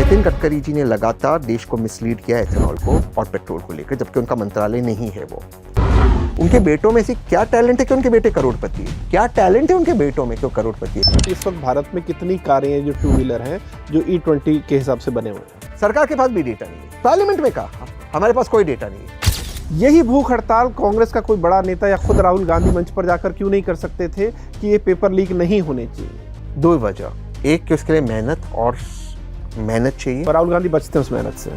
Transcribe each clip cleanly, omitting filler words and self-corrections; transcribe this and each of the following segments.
नितिन गडकरी जी ने लगातार देश को मिसलीड किया एथेनॉल को और पेट्रोल को लेकर, जबकि उनका मंत्रालय नहीं है वो। उनके बेटों में से क्या टैलेंट है कि उनके बेटे करोड़पति है? क्या टैलेंट है उनके बेटों में कि वो करोड़पति है? इस वक्त भारत में कितनी कारें हैं जो टू व्हीलर हैं जो E20 के हिसाब से बने हुए हैं? सरकार के पास भी डेटा नहीं है, पार्लियामेंट में कहा हमारे पास कोई डेटा नहीं है। यही भूख हड़ताल कांग्रेस का कोई बड़ा नेता या खुद राहुल गांधी मंच पर जाकर क्यों नहीं कर सकते थे कि ये पेपर लीक नहीं होने चाहिए? दो वजह, एक कि उसके लिए मेहनत चाहिए, पर राहुल गांधी बचते हैं उस मेहनत से।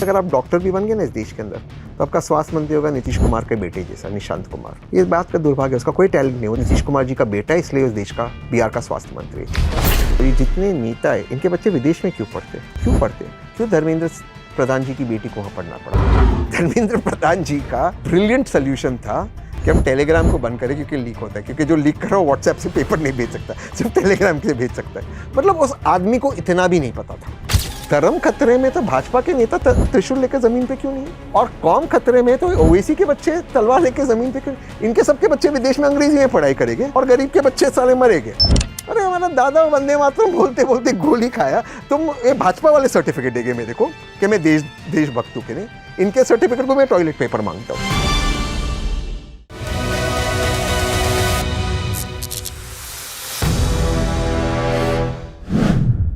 अगर आप डॉक्टर भी बन गए ना इस देश के अंदर, तो आपका स्वास्थ्य मंत्री होगा नीतीश कुमार के बेटे जैसा, निशांत कुमार। ये बात का दुर्भाग्य है, उसका कोई टैलेंट नहीं, वो नीतीश कुमार जी का बेटा है, इसलिए उस देश का, बिहार का स्वास्थ्य मंत्री। तो ये जितने नेता है, इनके बच्चे विदेश में क्यों पढ़ते? क्यों धर्मेंद्र प्रधान जी की बेटी को वहाँ पढ़ना पड़ा? धर्मेंद्र प्रधान जी का ब्रिलियंट सोल्यूशन था कि हम टेलीग्राम को बंद करें क्योंकि लीक होता है, क्योंकि जो लीक कर रहा है व्हाट्सएप से पेपर नहीं भेज सकता, सिर्फ टेलीग्राम से भेज सकता है। मतलब उस आदमी को इतना भी नहीं पता था। धर्म खतरे में तो भाजपा के नेता त्रिशूल लेकर जमीन पे क्यों नहीं है? और कौम खतरे में तो ओवैसी के बच्चे तलवार लेकर जमीन पे क्यों? इनके सबके बच्चे विदेश में अंग्रेजी में पढ़ाई करेंगे और गरीब के बच्चे साले मरेंगे। अरे हमारा दादा वंदे मातरम बोलते बोलते गोली खाया, तुम ये भाजपा वाले सर्टिफिकेट देंगे मेरे को कि मैं देशभक्त हूं कि नहीं? इनके सर्टिफिकेट को मैं टॉयलेट पेपर मांगता हूँ।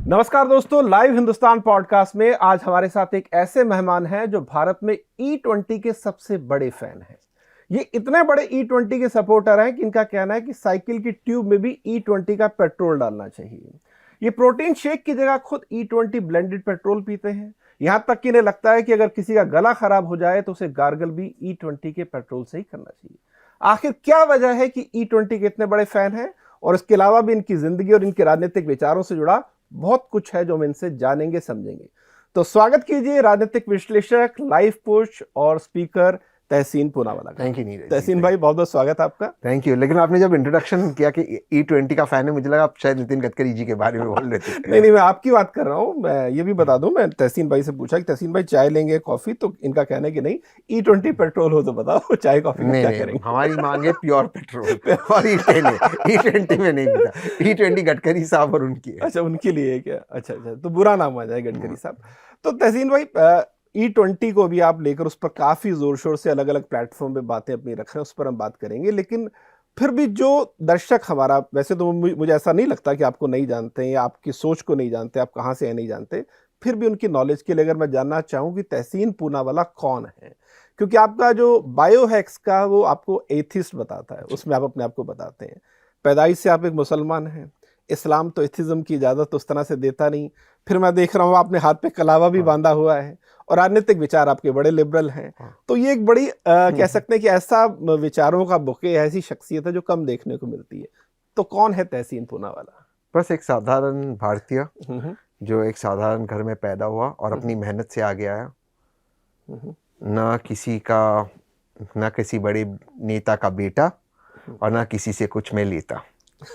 नमस्कार दोस्तों, लाइव हिंदुस्तान पॉडकास्ट में आज हमारे साथ एक ऐसे मेहमान हैं जो भारत में E20 के सबसे बड़े फैन हैं। ये इतने बड़े E20 के सपोर्टर हैं कि इनका कहना है कि साइकिल की ट्यूब में भी E20 का पेट्रोल डालना चाहिए। ये प्रोटीन शेक की जगह खुद E20 ब्लेंडेड पेट्रोल पीते हैं। यहां तक कि इन्हें लगता है कि अगर किसी का गला खराब हो जाए तो उसे गार्गल भी E20 के पेट्रोल से ही करना चाहिए। आखिर क्या वजह है कि E20 के इतने बड़े फैन हैं? और इसके अलावा भी इनकी जिंदगी और इनके राजनीतिक विचारों से जुड़ा बहुत कुछ है जो हम इनसे जानेंगे समझेंगे। तो स्वागत कीजिए राजनीतिक विश्लेषक, लाइफ कोच और speaker Tehseen Poonawalla. Thank you Neeraj. Tehseen भाई, बहुत बहुत स्वागत है आपका। Thank you. लेकिन आपने जब इंट्रोडक्शन किया कि E20 का फैन है, मुझे लगा आप शायद नितिन गडकरी जी के बारे में बोल रहे थे। नहीं, मैं आपकी बात कर रहा हूँ। मैं ये भी बता दूं, मैं तहसीन भाई से पूछा कि तहसीन भाई चाय लेंगे कॉफी, तो इनका कहना है कि नहीं, E20 पेट्रोल हो तो बताओ, चाय कॉफी में क्या करेंगे? हमारी मांग है प्योर पेट्रोल और E20 में नहीं मिलता। E20 गडकरी साहब और उनकी है। अच्छा, उनके लिए क्या? अच्छा, तो बुरा नाम आ जाए गडकरी साहब। तो तहसीन भाई, E20 को भी आप लेकर उस पर काफी जोर शोर से अलग अलग प्लेटफॉर्म पे बातें अपनी रख रहे हैं, उस पर हम बात करेंगे। लेकिन फिर भी जो दर्शक हमारा, वैसे तो मुझे ऐसा नहीं लगता कि आपको नहीं जानते हैं या आपकी सोच को नहीं जानते, आप कहाँ से हैं नहीं जानते, फिर भी उनकी नॉलेज के लिए अगर मैं जानना चाहूँ कि तहसीन पूनावाला कौन है, क्योंकि आपका जो बायो हैक्स का वो आपको एथिस्ट बताता है, उसमें आप अपने आप को बताते हैं। पैदाइश से आप एक मुसलमान हैं, इस्लाम तो एथिज्म की इजाज़त उस तरह से देता नहीं। फिर मैं देख रहा हूँ आपने हाथ पे कलावा भी बांधा हुआ है और राजनीतिक विचार आपके बड़े लिबरल हैं। तो ये एक बड़ी कह सकते हैं कि ऐसा विचारों का बुके, ऐसी शख्सियत है जो कम देखने को मिलती है। तो कौन है तहसीन पूनावाला? बस एक साधारण भारतीय जो एक साधारण घर में पैदा हुआ और अपनी मेहनत से आगे आया। ना किसी बड़े नेता का बेटा और ना किसी से कुछ में लेता।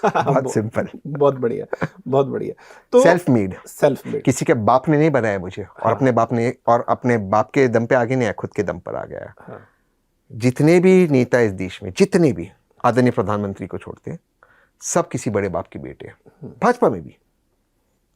बहुत सिंपल। बहुत बढ़िया, बहुत बढ़िया। तो सेल्फ मेड, किसी के बाप ने नहीं बनाया मुझे। और अपने बाप के दम पे आगे नहीं आया, खुद के दम पर आ गया। जितने भी नेता इस देश में, जितने भी आदरणीय प्रधानमंत्री को छोड़ते हैं, सब किसी बड़े बाप के बेटे हैं। भाजपा में भी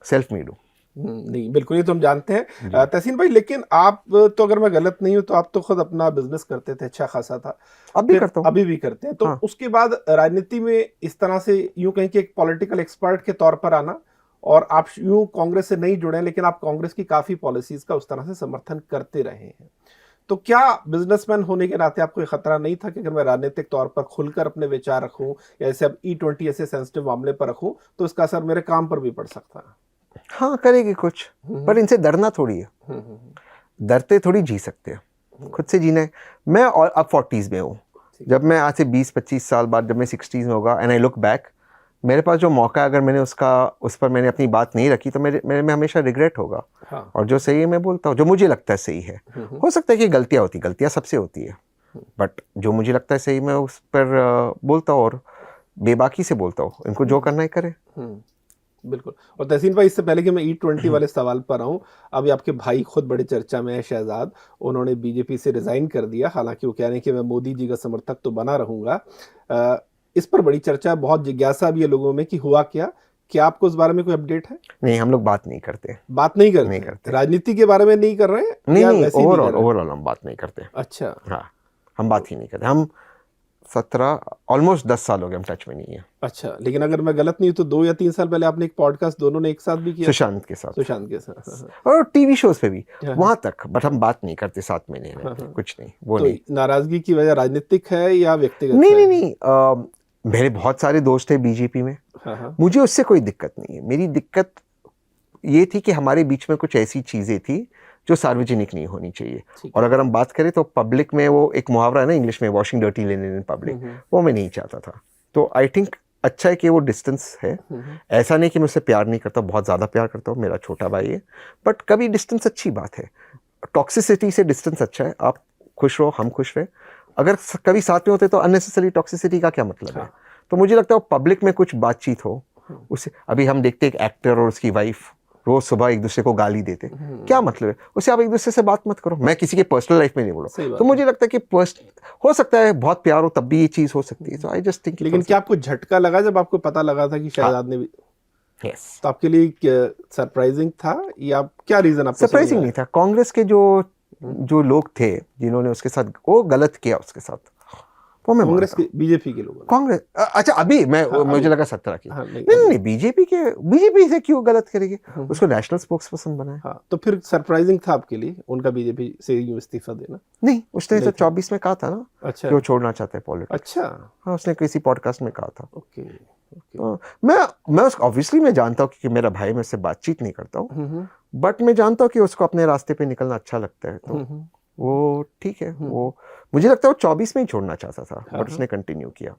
सेल्फ मेड हूँ। नहीं, बिल्कुल, ये तो हम जानते हैं तहसीन भाई। लेकिन आप तो, अगर मैं गलत नहीं हूं, तो आप तो खुद अपना बिजनेस करते थे, अच्छा खासा था। अभी करता हूं, अभी भी करते हैं। तो उसके बाद राजनीति में इस तरह से यूं कहें कि एक पॉलिटिकल एक्सपर्ट के तौर पर आना, और आप यूं कांग्रेस से नहीं जुड़े, लेकिन आप कांग्रेस की काफी पॉलिसीज का उस तरह से समर्थन करते रहे हैं। तो क्या बिजनेसमैन होने के नाते आपको खतरा नहीं था कि अगर मैं राजनीतिक तौर पर खुलकर अपने विचार रखूं या जैसे अब E20 ऐसे सेंसिटिव मामले पर रखूं, तो इसका असर मेरे काम पर भी पड़ सकता है? हाँ, करेगी कुछ, पर इनसे डरना थोड़ी है। डरते थोड़ी जी सकते हैं, खुद से जीना है। मैं और अब 40s में हूँ। जब मैं आज से 20-25 साल बाद, जब मैं 60s में होगा, एंड आई लुक बैक, मेरे पास जो मौका है, अगर मैंने उस पर मैंने अपनी बात नहीं रखी, तो मेरे में हमेशा रिग्रेट होगा। और जो सही है मैं बोलता हूँ, जो मुझे लगता है सही है। हो सकता है कि गलतियाँ सबसे होती है, बट जो मुझे लगता है सही, मैं उस पर बोलता हूँ और बेबाकी से बोलता हूँ। इनको जो करना है करे। बिल्कुल। और तहसीन भाई, इससे पहले कि मैं E20 वाले सवाल पर आऊं, अभी आपके भाई खुद बड़े चर्चा में है, शहजाद। उन्होंने बीजेपी से रिजाइन कर दिया, हालांकि वो कह रहे हैं कि मैं मोदी जी का समर्थक तो बना रहूंगा। इस पर बड़ी चर्चा, बहुत जिज्ञासा भी है लोगों में कि हुआ क्या, क्या आपको उस बारे में कोई अपडेट है? नहीं, हम लोग बात नहीं करते। बात नहीं करते? नहीं करते। राजनीति के बारे में नहीं कर रहे हैं? नहीं या नहीं, वैसे ही नहीं कर रहे हैं? ओवरऑल हम बात नहीं करते। अच्छा। हाँ, हम बात ही नहीं करते। हम 17 ऑलमोस्ट 10 साल हो गए हम टच में नहीं है। अच्छा, लेकिन अगर मैं गलत नहीं हूं तो 2 या 3 साल पहले आपने एक पॉडकास्ट दोनों ने एक साथ भी किया? सुशांत के साथ। सुशांत के साथ। हाँ, और टीवी शोज पे भी हाँ। वहां तक, बट हम बात नहीं करते, साथ में नहीं हाँ, रहते, हाँ। कुछ नहीं, वो तो नहीं। नाराजगी की वजह राजनीतिक है या व्यक्तिगत नहीं है? नहीं नहीं, मेरे बहुत सारे दोस्त हैं बीजेपी में, हाँ, हाँ। मुझे उससे कोई दिक्कत नहीं है। मेरी दिक्कत ये थी कि हमारे बीच में कुछ ऐसी चीजें थी जो सार्वजनिक नहीं होनी चाहिए। ठीक और अगर हम बात करें तो पब्लिक में, वो एक मुहावरा है ना इंग्लिश में, washing dirty linen in public, वो मैं नहीं चाहता था। तो आई थिंक अच्छा है कि वो डिस्टेंस है। ऐसा नहीं कि मैं उससे प्यार नहीं करता, बहुत ज़्यादा प्यार करता हूँ, मेरा छोटा भाई है, बट कभी डिस्टेंस अच्छी बात है। टॉक्सिसिटी से डिस्टेंस अच्छा है। आप खुश रहो, हम खुश रहे। अगर कभी साथ में होते तो अननेसेसरी टॉक्सिसिटी का क्या मतलब है? तो मुझे लगता है पब्लिक में कुछ बातचीत हो उसे। अभी हम देखते एक एक्टर और उसकी वाइफ रोज सुबह एक दूसरे को गाली देते, क्या मतलब है? उससे आप एक दूसरे से बात मत करो। मैं किसी के पर्सनल लाइफ में नहीं बोला, तो मुझे लगता है कि हो सकता है बहुत प्यार हो तब भी ये चीज हो सकती है। तो आई जस्ट थिंक। लेकिन क्या आपको झटका लगा जब आपको पता लगा था कि शहजाद ने भी? यस। तो आपके लिए सरप्राइजिंग था या क्या रीजन आपको? सरप्राइजिंग नहीं था। कांग्रेस के जो लोग थे जिन्होंने उसके साथ वो गलत किया, उसके साथ वो मैं कांग्रेस के, बीजेपी के लोग? कांग्रेस, अच्छा अभी मैं मुझे लगा 17 की। नहीं, बीजेपी से क्यों गलत करेगी? उसको नेशनल स्पोक्स पर्सन बनाया। हाँ, तो फिर सरप्राइजिंग था आपके लिए उनका बीजेपी से यूं इस्तीफा देना? नहीं, उसने तो 24 में कहा था ना। अच्छा, कि वो छोड़ना चाहते हैं पॉलिटिक्स। अच्छा। हाँ, उसने किसी पॉडकास्ट में कहा था। ओके। मैं उसको ऑब्वियसली मैं जानता हूँ कि मेरा भाई, मैं उससे बातचीत नहीं करता हूँ, बट मैं जानता हूँ कि उसको अपने रास्ते पे निकलना अच्छा लगता है, तो वो ठीक है। वो मुझे लगता है वो 24 में ही छोड़ना चाहता था, बट उसने कंटिन्यू किया।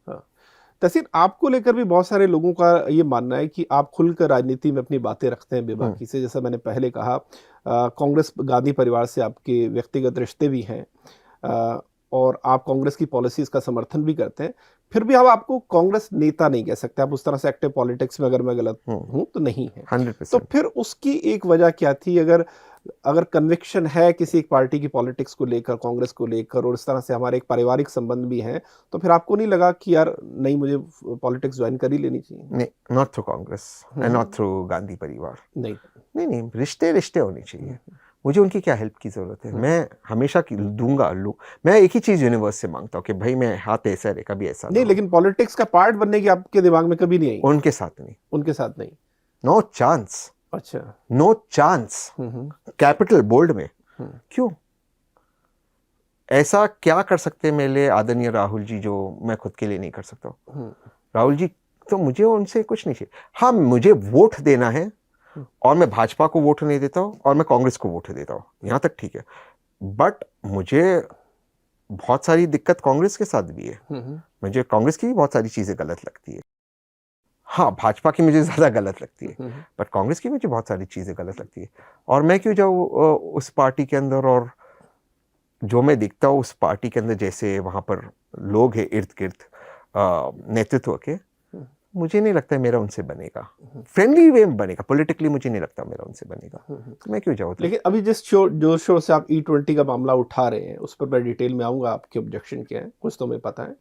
तहसीन, आपको लेकर भी बहुत सारे लोगों का ये मानना है कि आप खुलकर राजनीति में अपनी बातें रखते हैं बेबाकी से। जैसा मैंने पहले कहा, कांग्रेस गांधी परिवार से आपके व्यक्तिगत रिश्ते भी हैं, और आप कांग्रेस की पॉलिसीज का समर्थन भी करते हैं। फिर भी हम आपको कांग्रेस नेता नहीं कह सकते, आप उस तरह से एक्टिव पॉलिटिक्स में, अगर मैं गलत हूं तो नहीं है। 100%। तो फिर उसकी एक वजह क्या थी? अगर कन्विक्शन है किसी एक पार्टी की पॉलिटिक्स को लेकर, कांग्रेस को लेकर, और इस तरह से हमारे एक पारिवारिक संबंध भी हैं, तो फिर आपको नहीं लगा कि यार नहीं, मुझे पॉलिटिक्स ज्वाइन कर ही लेनी चाहिए? नहीं, not through Congress and not through Gandhi परिवार। नहीं नहीं नहीं, रिश्ते होने चाहिए। मुझे उनकी क्या हेल्प की जरूरत है? मैं हमेशा दूंगा। मैं एक ही चीज यूनिवर्स से मांगता हूँ कि भाई मैं हाथ ऐसा रहे, कभी ऐसा नहीं। लेकिन पॉलिटिक्स का पार्ट बनने की आपके दिमाग में कभी नहीं आई? उनके साथ नहीं, उनके साथ नहीं। No chance. अच्छा, नो चांस। कैपिटल बोल्ड में। क्यों? ऐसा क्या कर सकते हैं मेरे लिए आदरणीय राहुल जी जो मैं खुद के लिए नहीं कर सकता? राहुल जी, तो मुझे उनसे कुछ नहीं चाहिए। हाँ, मुझे वोट देना है, और मैं भाजपा को वोट नहीं देता हूँ और मैं कांग्रेस को वोट देता हूँ, यहाँ तक ठीक है। बट मुझे बहुत सारी दिक्कत कांग्रेस के साथ भी है। मुझे कांग्रेस की भी बहुत सारी चीजें गलत लगती है। हाँ, भाजपा की मुझे ज्यादा गलत लगती है, बट कांग्रेस की मुझे बहुत सारी चीजें गलत लगती है। और मैं क्यों जाऊँ उस पार्टी के अंदर, और जो मैं दिखता हूँ उस पार्टी के अंदर, जैसे वहां पर लोग हैं इर्द गिर्द नेतृत्व के, मुझे नहीं लगता है मेरा उनसे बनेगा। फ्रेंडली वे में बनेगा, पॉलिटिकली मुझे नहीं लगता मेरा उनसे बनेगा, तो मैं क्यों जाऊँ? लेकिन अभी जिस जोर शोर से आप E20 का मामला उठा रहे हैं, उस पर मैं डिटेल में आऊंगा, आपके ऑब्जेक्शन क्या है, कुछ तो मुझे पता है।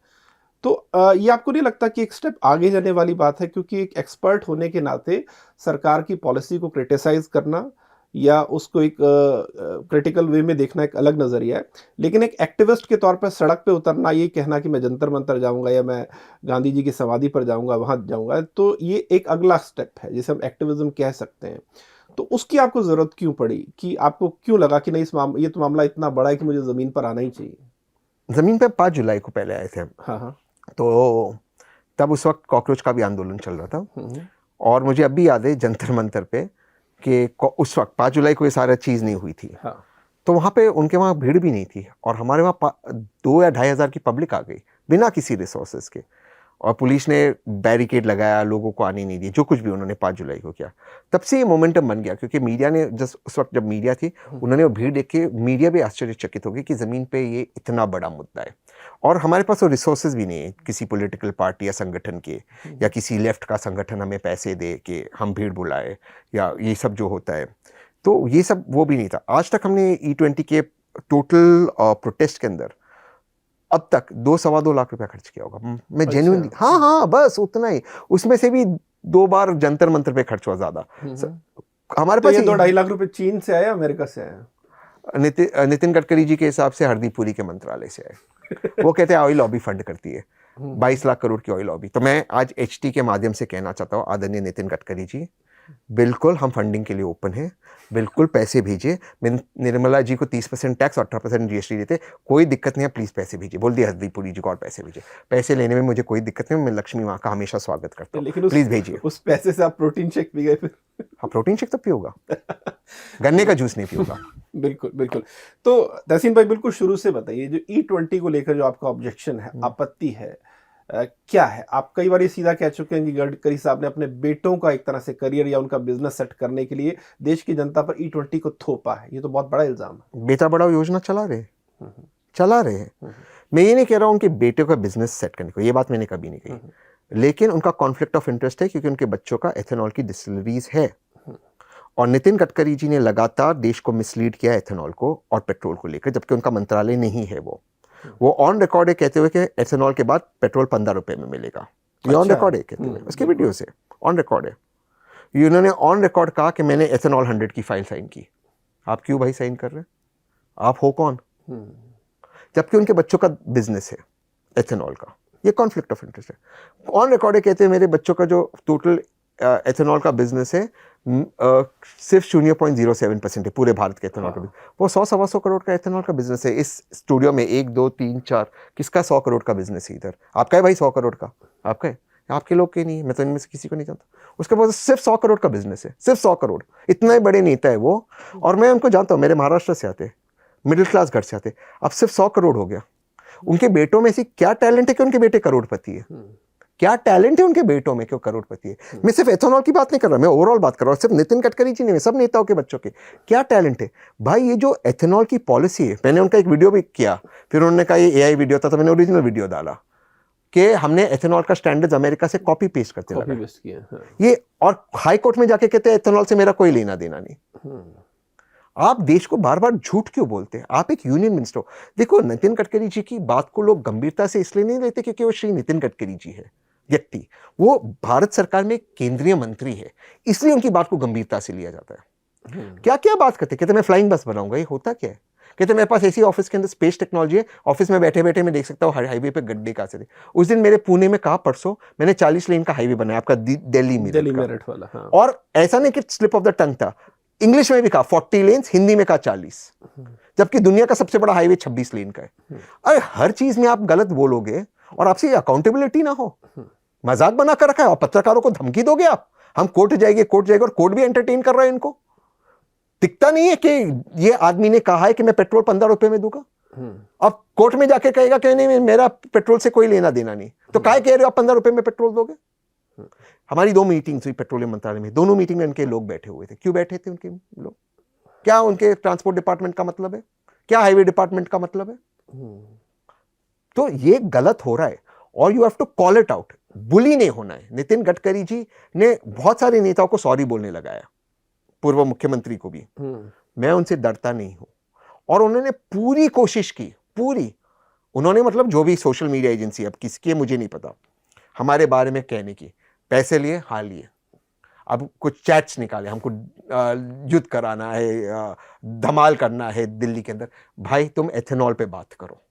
तो ये आपको नहीं लगता कि एक स्टेप आगे जाने वाली बात है? क्योंकि एक एक्सपर्ट होने के नाते सरकार की पॉलिसी को क्रिटिसाइज करना या उसको एक क्रिटिकल वे में देखना एक अलग नज़रिया है, लेकिन एक एक्टिविस्ट के तौर पर सड़क पे उतरना, ये कहना कि मैं जंतर मंतर जाऊंगा या मैं गांधी जी की समाधि पर जाऊंगा, वहां जाऊंगा, तो ये एक अगला स्टेप है जिसे हम एक्टिविज्म कह सकते हैं। तो उसकी आपको ज़रूरत क्यों पड़ी? कि आपको क्यों लगा कि नहीं, ये तो मामला इतना बड़ा है कि मुझे ज़मीन पर आना ही चाहिए? ज़मीन पर 5 जुलाई को पहले आए थे। हाँ। तो तब उस वक्त कॉकरोच का भी आंदोलन चल रहा था, और मुझे अब भी याद है जंतर मंतर पे कि उस वक्त 5 जुलाई को ये सारा चीज़ नहीं हुई थी। हाँ। तो वहाँ पे उनके वहाँ भीड़ भी नहीं थी, और हमारे वहाँ 2 या 2,500 की पब्लिक आ गई बिना किसी रिसोर्सेज के, और पुलिस ने बैरिकेड लगाया, लोगों को आने नहीं दिए, जो कुछ भी उन्होंने 5 जुलाई को किया। तब से ये मोमेंटम बन गया, क्योंकि मीडिया ने उस वक्त जब मीडिया थी, उन्होंने वो भीड़ देख के मीडिया भी आश्चर्यचकित हो गई कि ज़मीन पे ये इतना बड़ा मुद्दा है, और हमारे पास वो रिसोर्सेज भी नहीं है किसी पॉलिटिकल पार्टी या संगठन के, या किसी लेफ्ट का संगठन हमें पैसे दे कि हम भीड़ बुलाए, या ये सब जो होता है, तो ये सब वो भी नहीं था। आज तक हमने E20 के टोटल प्रोटेस्ट के अंदर अब तक 2-2.25 लाख रुपया खर्च किया होगा। मैं जेन्युइनली, हाँ, बस उतना ही। उसमें से भी 2 बार जंतर मंतर पे खर्च हुआ ज्यादा। हमारे तो पास ये 2-2.5 लाख रुपए चीन से आया, अमेरिका से आया? नितिन गडकरी जी के हिसाब से हरदीप पुरी के मंत्रालय से आए। वो कहते हैं ऑयल लॉबी फंड करती है, 22 लाख करोड़ की ऑयल लॉबी। तो मैं आज एचटी के माध्यम से कहना चाहता हूँ आदरणीय नितिन गडकरी जी, बिल्कुल हम फंडिंग के लिए ओपन हैं, बिल्कुल पैसे भेजिए। निर्मला जी को 30% टैक्स और 18% जीएसटी देते, कोई दिक्कत नहीं है, प्लीज पैसे भेजिए। बोल दिया हरदीप पुरी जी को और पैसे भेजिए। पैसे लेने में मुझे कोई दिक्कत नहीं, मैं लक्ष्मी माँ का हमेशा स्वागत करता हूँ, लेकिन प्लीज भेजिए। उस पैसे से आप प्रोटीन शेक पी गए फिर? हाँ, प्रोटीन शेक तो पियूंगा, गन्ने का जूस नहीं पियूंगा। बिल्कुल बिल्कुल। तो तहसीन भाई, बिल्कुल शुरू से बताइए, जो E20 को लेकर जो आपका ऑब्जेक्शन है, आपत्ति है, क्या है? आप कई बार ये सीधा कह चुके हैं कि गडकरी साहब ने अपने बेटों का एक तरह से करियर या उनका बिजनेस सेट करने के लिए देश की जनता पर E20 को थोपा है। ये तो बहुत बड़ा इल्जाम है। बेटा बढ़ाओ योजना चला रहे हैं। मैं ये नहीं कह रहा हूँ उनके बेटे का बिजनेस सेट करने को, ये बात मैंने कभी नहीं कही, लेकिन उनका कॉन्फ्लिक्ट ऑफ इंटरेस्ट है क्योंकि उनके बच्चों का एथेनॉल की डिस्टिलरीज है और नितिन गडकरी जी ने लगातार देश को मिसलीड किया एथेनॉल को और पेट्रोल को लेकर, जबकि उनका मंत्रालय नहीं है। वो ऑन रिकॉर्ड है कहते हुए कि एथेनॉल के बाद पेट्रोल 15 रुपए में मिलेगा। ये ऑन रिकॉर्ड है कहते हुए, उसके वीडियो से ऑन रिकॉर्ड है। उन्होंने ऑन रिकॉर्ड कहा कि मैंने एथेनॉल 100 की फाइल साइन की। आप क्यों भाई साइन कर रहे हैं? आप हो कौन? जबकि उनके बच्चों का बिजनेस है एथेनॉल का। ये कॉन्फ्लिक्ट ऑफ इंटरेस्ट है। ऑन रिकॉर्ड है कहते हैं मेरे बच्चों का जो टोटल एथेनॉल का बिजनेस है सिर्फ 0.07% है पूरे भारत के एथेनॉल का। वो 100-125 करोड़ का एथेनॉल का बिजनेस है। इस स्टूडियो में 1 2 3 4 किसका 100 करोड़ का बिजनेस है? इधर आपका है भाई 100 करोड़ का, आपका है, आपके लोग के नहीं है। मैं तो इनमें से किसी को नहीं जानता। उसके पास सिर्फ 100 करोड़ का बिजनेस है, सिर्फ 100 करोड़। इतना ही बड़े नेता है वो, और मैं उनको जानता हूँ, मेरे महाराष्ट्र से आते, मिडिल क्लास घर से आते। अब सिर्फ 100 करोड़ हो गया। उनके बेटों में ऐसी क्या टैलेंट है कि उनके बेटे करोड़पति है? क्या टैलेंट है उनके बेटों में कि वो करोड़पति है? मैं सिर्फ एथेनॉल की बात नहीं कर रहा, मैं ओवरऑल बात कर रहा हूँ। सिर्फ नितिन गडकरी जी नहीं, सब नेताओं के बच्चों के क्या टैलेंट है भाई। ये जो एथेनॉल की पॉलिसी है, मैंने उनका एक वीडियो भी किया, फिर उन्होंने कहा ये एआई वीडियो था, तो मैंने ओरिजिनल वीडियो डाला कि हमने एथेनॉल का स्टैंडर्ड्स अमेरिका से कॉपी पेस्ट करते लगा ये, और हाई कोर्ट में जाके कहते हैं एथेनॉल से मेरा कोई लेना देना नहीं। आप देश को बार बार झूठ क्यों बोलते हैं? आप एक यूनियन मिनिस्टर हो। देखो, नितिन गडकरी जी की बात को लोग गंभीरता से इसलिए नहीं लेते क्योंकि वो श्री नितिन गडकरी जी है व्यक्ति, वो भारत सरकार में केंद्रीय मंत्री है, इसलिए उनकी बात को गंभीरता से लिया जाता है। क्या क्या बात करते? कहते मैं फ्लाइंग बस बनाऊंगा। ये होता क्या है? कहते मेरे पास ऐसी ऑफिस के अंदर स्पेस टेक्नोलॉजी है, ऑफिस में बैठे बैठे मैं देख सकता हूँ हाईवे पे गड्ढे कहां से थे। उस दिन मेरे पुणे में कहा, परसों मैंने 40 लेन का हाईवे बनाया, आपका दिल्ली मेरठ वाला। हाँ। और ऐसा नहीं कि स्लिप ऑफ द टंग था, इंग्लिश में भी कहा 40 लेन्स, हिंदी में कहा 40, जबकि दुनिया का सबसे बड़ा हाईवे 26 लेन का है। अरे हर चीज में आप गलत बोलोगे और आपसे अकाउंटेबिलिटी ना हो, मजाक बना कर रखा है। और पत्रकारों को धमकी दोगे आप, हम कोर्ट जाएंगे और कोर्ट भी एंटरटेन कर रहा है। इनको दिखता नहीं है कि ये आदमी ने कहा है कि मैं पेट्रोल 15 रुपए में दूंगा। अब कोर्ट में जाके कहेगा कि नहीं मेरा पेट्रोल से कोई लेना देना नहीं, तो काहे कह रहे हो आप 15 रुपए में पेट्रोल दोगे? हमारी 2 मीटिंग्स हुई पेट्रोलियम मंत्रालय में, दोनों मीटिंग में उनके लोग बैठे हुए थे। क्यों बैठे थे उनके लोग? क्या उनके ट्रांसपोर्ट डिपार्टमेंट का मतलब है? क्या हाईवे डिपार्टमेंट का मतलब है? तो ये गलत हो रहा है और you have to call it out. Bully नहीं होना है। नितिन गडकरी जी ने बहुत सारे नेताओं को सॉरी बोलने लगाया, पूर्व मुख्यमंत्री को भी। मैं उनसे डरता नहीं हूं और उन्होंने पूरी कोशिश की, पूरी। उन्होंने मतलब जो भी सोशल मीडिया एजेंसी, अब किसकी है मुझे नहीं पता, हमारे बारे में कहने की, पैसे लिए, हाँ लिए, अब कुछ चैट्स निकाले, हमको युद्ध कराना है, धमाल करना है दिल्ली के अंदर। भाई तुम एथेनॉल पे बात करो,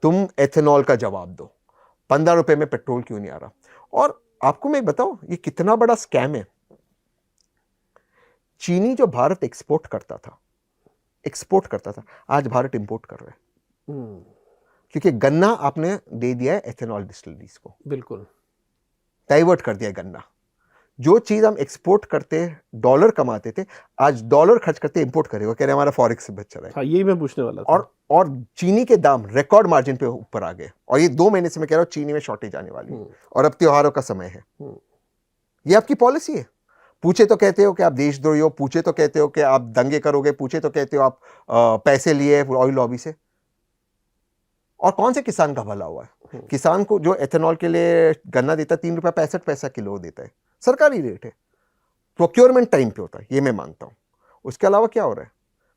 तुम एथेनॉल का जवाब दो। 15 रुपए में पेट्रोल क्यों नहीं आ रहा? और आपको मैं बताऊं ये कितना बड़ा स्कैम है। चीनी जो भारत एक्सपोर्ट करता था, आज भारत इंपोर्ट कर रहा है, क्योंकि गन्ना आपने दे दिया है एथेनॉल डिस्टिलरीज को। बिल्कुल डाइवर्ट कर दिया गन्ना। जो चीज हम एक्सपोर्ट करते डॉलर कमाते थे, आज डॉलर खर्च करते इंपोर्ट करेगा, कह रहे हमारा फॉरेक्स बच रहा है। हाँ, यही मैं पूछने वाला था। और चीनी के दाम रिकॉर्ड मार्जिन पे ऊपर आ गए, और ये 2 महीने से मैं कह रहा हूं चीनी में शॉर्टेज आने वाली है, और अब त्योहारों का समय है। ये आपकी पॉलिसी है। पूछे तो कहते हो कि आप देशद्रोही हो, पूछे तो कहते हो कि आप दंगे करोगे, पूछे तो कहते हो आप पैसे लिए ऑयल लॉबी से। और कौन से किसान का भला हुआ है? किसान को जो एथेनॉल के लिए गन्ना देता है 3 रुपया 65 पैसा किलो देता है, सरकारी रेट है, प्रोक्योरमेंट टाइम पे होता है, ये मैं मानता हूं। उसके अलावा क्या हो रहा है?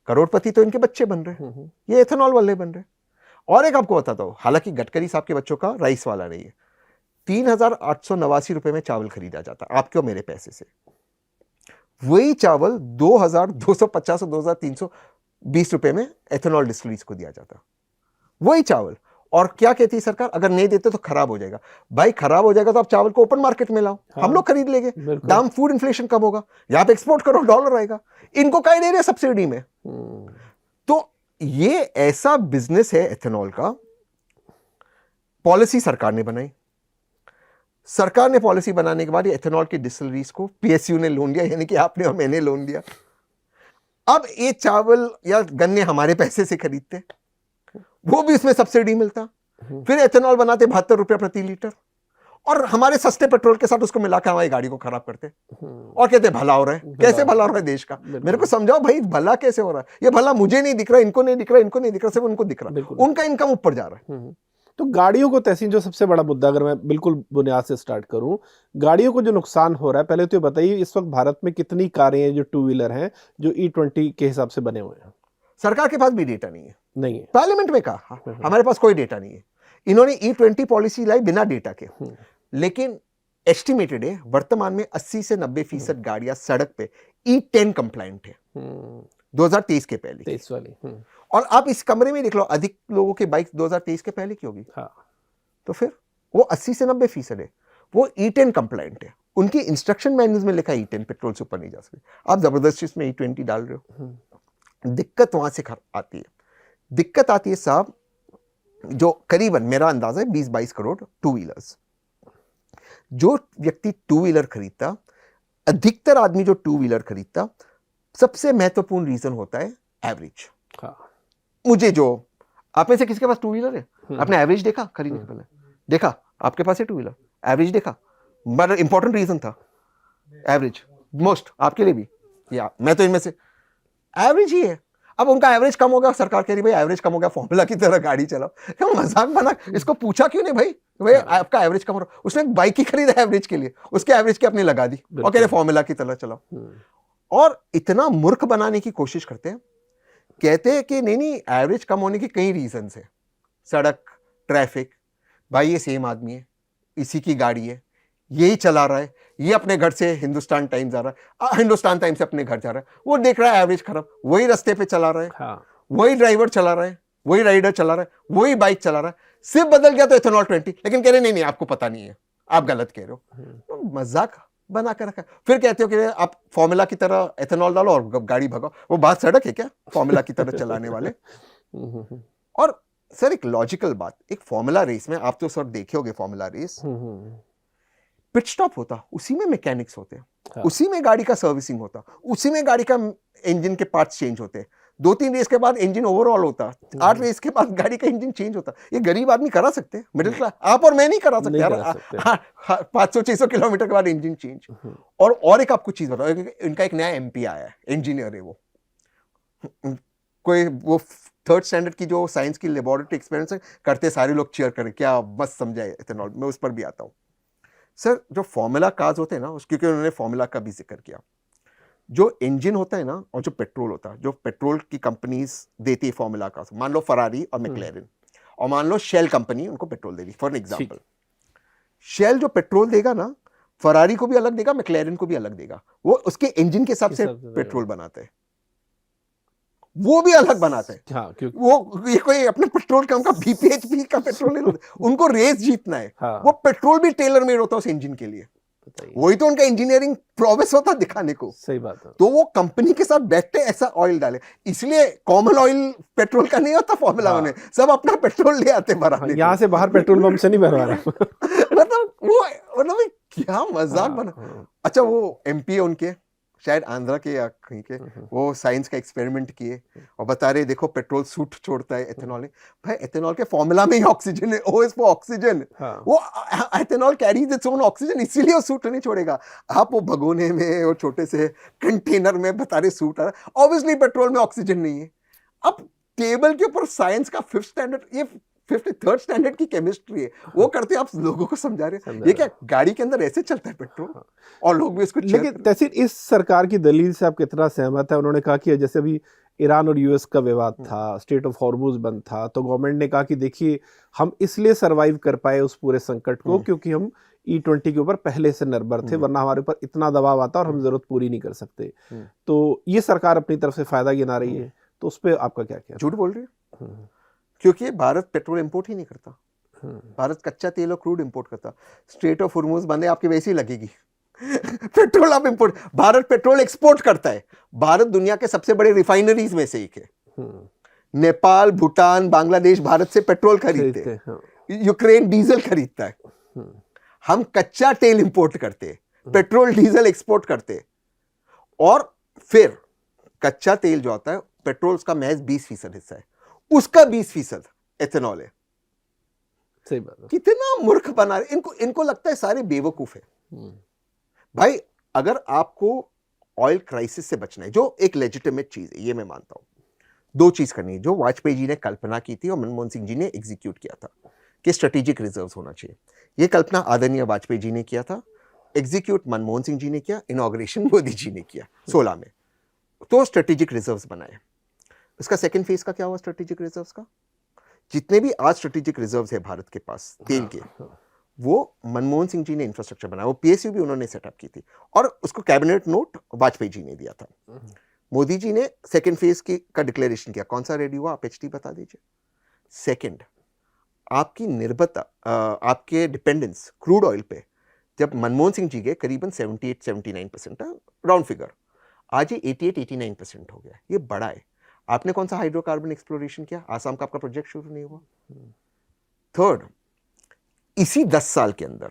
करोड़पति तो इनके बच्चे बन रहे हैं, ये एथेनॉल वाले बन रहे हैं। और एक आपको बताता हूं, हालांकि गडकरी साहब के बच्चों का राइस वाला नहीं है, ₹3,889 में चावल खरीदा जाता, आपके और मेरे पैसे से। वही चावल 2,250 और 2,320 रुपए में एथेनॉल डिस्टिलरीज को दिया जाता, वही चावल। और क्या कहती है सरकार, अगर नहीं देते तो खराब हो जाएगा। भाई खराब हो जाएगा तो आप चावल को ओपन मार्केट में लाओ, हम लोग खरीद लेंगे, दाम फूड इन्फ्लेशन कम होगा, यहाँ पे एक्सपोर्ट करो, डॉलर आएगा। इनको क्या दे रहे सब्सिडी में। तो ये ऐसा बिजनेस है एथेनॉल का। पॉलिसी सरकार ने बनाई, सरकार ने पॉलिसी बनाने के बाद ये एथेनॉल की डिस्टिलरीज को पीएसयू ने लोन दिया, यानी कि आपने और मैंने लोन दिया। अब ये चावल या गन्ने हमारे पैसे से खरीदते, वो भी इसमें सब्सिडी मिलता, फिर एथेनॉल बनाते 72 रुपए प्रति लीटर, और हमारे सस्ते पेट्रोल के साथ उसको मिलाकर हमारी गाड़ी को खराब करते और कहते भला हो रहा है। कैसे भला हो रहा है देश का? मेरे को समझाओ भाई, भला कैसे हो रहा है? ये भला मुझे नहीं दिख रहा, इनको नहीं दिख रहा, इनको नहीं दिख रहा, सिर्फ उनको दिख रहा है, उनका इनकम ऊपर जा रहा है। तो गाड़ियों को तहसीन, जो सबसे बड़ा मुद्दा, अगर मैं बिल्कुल बुनियाद से स्टार्ट करूं, गाड़ियों को जो नुकसान हो रहा है, पहले तो ये बताइए इस वक्त भारत में कितनी कारें हैं जो टू व्हीलर हैं जो E20 के हिसाब से बने हुए हैं? सरकार के पास भी डेटा नहीं है, नहीं है। पार्लियामेंट में कहा हमारे पास कोई डेटा नहीं है। इन्होंने E20 पॉलिसी लाई बिना डेटा के, लेकिन एस्टिमेटेड है वर्तमान में 80 से 90% गाड़ियां सड़क पे E10 कंप्लायंट है 2023 के पहले। 23 वाली। और आप इस कमरे में देख लो, अधिक लोगों की बाइक 2023 के पहले की होगी। हाँ। तो फिर वो 80 से 90% है, वो E10 कंप्लायंट है। उनकी इंस्ट्रक्शन मैनुअल में लिखा है E10 पेट्रोल से ऊपर नहीं जा सकती। आप जबरदस्ती इसमें E20 डाल रहे हो। दिक्कत वहां से आती है, दिक्कत आती है साहब, जो करीबन मेरा अंदाजा है 20-22 करोड़ टू व्हीलर्स। जो व्यक्ति टू व्हीलर खरीदता, अधिकतर आदमी जो टू व्हीलर खरीदता, सबसे महत्वपूर्ण रीजन होता है एवरेज। मुझे जो, आप में से किसके पास टू व्हीलर है? आपने एवरेज देखा खरीदने से पहले? देखा आपके पास है टू व्हीलर? एवरेज देखा? बड़ा इंपॉर्टेंट रीजन था एवरेज, मोस्ट आपके लिए भी, या मैं तो इनमें से एवरेज ही है। अब उनका एवरेज कम हो गया, सरकार कह रही भाई एवरेज कम हो गया, फॉर्मूला की तरह गाड़ी चलाओ। क्या मजाक बना? इसको पूछा क्यों नहीं भाई आपका एवरेज कम हो रहा? उसने एक बाइक ही खरीदा एवरेज के लिए, उसके एवरेज की अपनी लगा दी और कह रहे फॉर्मूला की तरह चलाओ। और इतना मूर्ख बनाने की कोशिश करते हैं, कहते हैं कि नहीं एवरेज कम होने के कई रीजन है, सड़क, ट्रैफिक। भाई ये सेम आदमी है, इसी की गाड़ी है, यही चला रहा है, ये अपने घर से हिंदुस्तान टाइम्स जा रहा है, हिंदुस्तान टाइम्स से अपने घर जा रहा है, वो देख रहा है एवरेज खराब, वही रास्ते पे चला रहा है। हाँ। वही ड्राइवर चला रहा है, वही राइडर चला रहा है, वही बाइक चला रहा है, सिर्फ बदल गया तो एथेनॉल 20, लेकिन कह रहे नहीं आपको पता नहीं है, आप गलत कह रहे हो। तो मजाक बना कर रखा। फिर कहते हो कि आप फॉर्मूला की तरह एथेनॉल डालो और गाड़ी भगाओ। वो बात सड़क है क्या फॉर्मूला की तरह चलाने वाले? और सर एक लॉजिकल बात, एक फॉर्मूला रेस में आप तो सर देखे होगे, फॉर्मूला रेस पिट स्टॉप होता, उसी में मैकेनिक्स होते हैं। हाँ। उसी में गाड़ी का सर्विसिंग होता, उसी में गाड़ी का इंजन के पार्ट्स चेंज होते हैं। 2-3 रेस के बाद इंजन ओवरऑल होता, 8 रेस के बाद गाड़ी का इंजन चेंज होता। ये गरीब आदमी करा सकते हैं, मिडिल क्लास आप और मैं नहीं करा सकते यार। 500-600 किलोमीटर के बाद इंजन चेंज। और एक आपको चीज बताओ, इनका एक नया MP आया है, इंजीनियर है वो, कोई वो 3rd स्टैंडर्ड की जो साइंस की लेबोरेटरी एक्सपेरिमेंट करते, सारे लोग चीयर करें, क्या मस्त समझाए एथेनॉल। मैं उस पर भी आता हूँ सर। जो फॉर्मूला कार्स होते हैं ना, क्योंकि उन्होंने फॉर्मूला का भी जिक्र किया, जो इंजन होता है ना और जो पेट्रोल होता है, जो पेट्रोल की कंपनीज देती है फॉर्मूला कार्स, मान लो फरारी और मैक्लेरन, और मान लो शेल कंपनी उनको पेट्रोल देगी फॉर एग्जांपल। शेल जो पेट्रोल देगा ना, फरारी को भी अलग देगा, मैक्लेरन को भी अलग देगा, वो उसके इंजन के हिसाब से पेट्रोल बनाता है, वो भी अलग बनाते हैं। हाँ, वो ये कोई अपने पेट्रोल का उनका BPHP का पेट्रोल नहीं होता, उनको रेस जीतना है। हाँ। वो पेट्रोल भी टेलर मेड होता है उस इंजन के लिए, वही तो उनका इंजीनियरिंग प्रोग्रेस होता दिखाने को। सही बात है। तो वो कंपनी के साथ बैठते ऐसा ऑयल डाले, इसलिए कॉमन ऑयल पेट्रोल का नहीं होता फॉर्मूला में। सब अपना पेट्रोल ले आते भराने। यहाँ से बाहर पेट्रोल पंप से नहीं भरवा रहा। मतलब वो क्या मजाक बना। अच्छा वो MP है उनके, शायद आंध्रा के या कहीं के, वो साइंस का एक्सपेरिमेंट किए और बता रहे देखो पेट्रोल सूट छोड़ता है एथेनॉल। भाई एथेनॉल के फॉर्मूला में ही ऑक्सीजन है, O is for ऑक्सीजन। हाँ। वो ethanol carries its own oxygen, इसीलिए वो सूट नहीं छोड़ेगा। आप वो भगोने में और छोटे से कंटेनर में बता रहे सूट आ रहा है, ऑब्वियसली पेट्रोल में ऑक्सीजन नहीं है। अब टेबल के ऊपर साइंस का 5th स्टैंडर्ड, ये 3rd स्टैंडर्ड की केमिस्ट्री है, वो करते आप लोगों को समझा रहे हैं। ये क्या गाड़ी के अंदर ऐसे चलता है पेट्रोल, और लोग भी इसको। लेकिन तहसील इस सरकार की दलील से आप कितना सहमत है? उन्होंने कहा कि जैसे अभी ईरान और यूएस का विवाद था, स्टेट ऑफ हॉर्मुज बंद था, तो गवर्नमेंट ने कहा कि देखिए हम इसलिए सरवाइव कर पाए उस पूरे संकट को क्योंकि हम E20 के ऊपर पहले से निर्भर थे, वरना हमारे ऊपर इतना दबाव आता और हम जरूरत पूरी नहीं कर सकते। तो ये सरकार अपनी तरफ से फायदा गिना रही है, तो उस पर आपका क्या कहना? झूठ बोल रही है, क्योंकि भारत पेट्रोल इंपोर्ट ही नहीं करता। भारत कच्चा तेल और क्रूड इंपोर्ट करता। स्ट्रेट ऑफ हॉर्मुज बंद है, आपकी वैसी लगेगी। पेट्रोल आप इंपोर्ट, भारत पेट्रोल एक्सपोर्ट करता है। भारत दुनिया के सबसे बड़े रिफाइनरीज में से एक है। नेपाल, भूटान, बांग्लादेश भारत से पेट्रोल खरीदते हैं। यूक्रेन डीजल खरीदता है। हम कच्चा तेल इंपोर्ट करते, पेट्रोल डीजल एक्सपोर्ट करते, और फिर कच्चा तेल जो आता है, पेट्रोल उसका महज 20% हिस्सा है, उसका 20% एथेनॉल है। सही बात है। कितना मूर्ख बना रहे इनको लगता है सारे बेवकूफ है। भाई अगर आपको ऑयल क्राइसिस से बचना है, जो एक लेजिटिमेट चीज है, ये मैं मानता हूं, दो चीज करनी है, जो वाजपेयी जी ने कल्पना की थी और मनमोहन सिंह जी ने एग्जीक्यूट किया था कि स्ट्रेटेजिक रिजर्व्स होना चाहिए। ये कल्पना आदरणीय वाजपेयी जी ने किया था, एग्जीक्यूट मनमोहन सिंह जी ने किया, इनॉग्रेशन मोदी जी ने किया 16 में। तो स्ट्रेटेजिक रिजर्व्स बनाए। इसका सेकंड फेज का क्या हुआ स्ट्रेटेजिक रिजर्व्स का? जितने भी आज स्ट्रेटेजिक रिजर्व्स है भारत के पास तेल के, वो मनमोहन सिंह जी ने इंफ्रास्ट्रक्चर बनाया, वो पीएसयू भी उन्होंने सेटअप की थी, और उसको कैबिनेट नोट वाजपेयी जी ने दिया था। मोदी जी ने सेकंड फेज का डिक्लेरेशन किया। कौन सा रेडी हुआ? आप एचटी बता दीजिए। सेकंड, आपकी निर्भरता, आपके डिपेंडेंस क्रूड ऑयल पे, जब मनमोहन सिंह जी के करीबन 78-79% राउंड फिगर, आज ये 88-89% हो गया। ये बड़ा है। आपने कौन सा हाइड्रोकार्बन एक्सप्लोरेशन किया? आसाम का आपका प्रोजेक्ट शुरू नहीं हुआ। थर्ड, इसी 10 साल के अंदर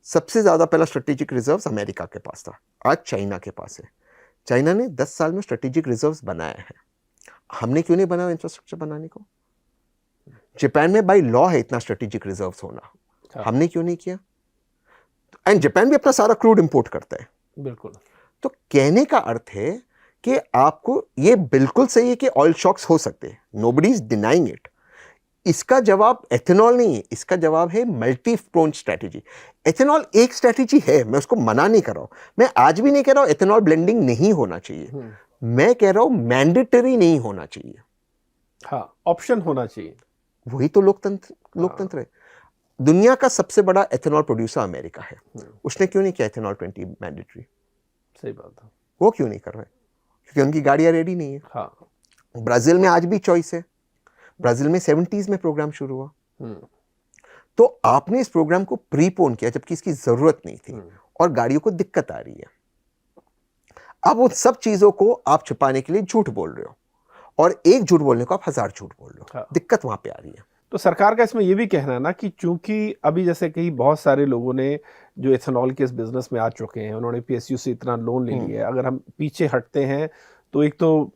सबसे ज्यादा पहला स्ट्रेटेजिक रिजर्व्स अमेरिका के पास था, आज चाइना के पास है। चाइना ने 10 साल में स्ट्रेटेजिक रिजर्व्स बनाया है। हमने क्यों नहीं बनाया इंफ्रास्ट्रक्चर बनाने को? जापान में बाय लॉ है इतना स्ट्रेटेजिक रिजर्व्स होना, हमने क्यों नहीं किया? एंड जापान भी अपना सारा क्रूड इंपोर्ट करता है। बिल्कुल। तो कहने का अर्थ है कि आपको ये बिल्कुल सही है कि ऑयल शॉक्स हो सकते हैं, नोबडी इज डिनाइंग इट। इसका जवाब एथेनॉल नहीं है, इसका जवाब है मल्टी फ्रंट स्ट्रेटेजी। एथेनॉल एक स्ट्रेटेजी है, मैं उसको मना नहीं कर रहा हूं। मैं आज भी नहीं कह रहा हूं एथेनॉल ब्लेंडिंग नहीं होना चाहिए, मैं कह रहा हूं मैंडेटरी नहीं होना चाहिए। हाँ, ऑप्शन होना चाहिए। वही तो लोकतंत्र है। दुनिया का सबसे बड़ा एथेनॉल प्रोड्यूसर अमेरिका है, उसने क्यों नहीं किया एथेनॉल 20 मैंडेटरी? सही बात है। वो क्यों नहीं कर रहे? क्योंकि उनकी गाड़ियां रेडी नहीं है। हाँ। ब्राजील में आज भी चॉइस है। ब्राजील में 70s में प्रोग्राम शुरू हुआ। तो आपने इस प्रोग्राम को प्रीपोन किया जबकि इसकी जरूरत नहीं थी, और गाड़ियों को दिक्कत आ रही है। अब उन सब चीजों को आप छुपाने के लिए झूठ बोल रहे हो, और एक झूठ बोलने को आप 1000 झूठ बोल रहे हो। हाँ। दिक्कत वहां पे आ रही है। तो सरकार का इसमें यह भी कहना है ना कि चूंकि अभी जैसे कई बहुत सारे लोगों ने जो एथेनॉल के इस बिजनेस में आ चुके हैं, उन्होंने पीएसयू से इतना लोन ले लिया है, अगर हम पीछे हटते हैं तो एक तो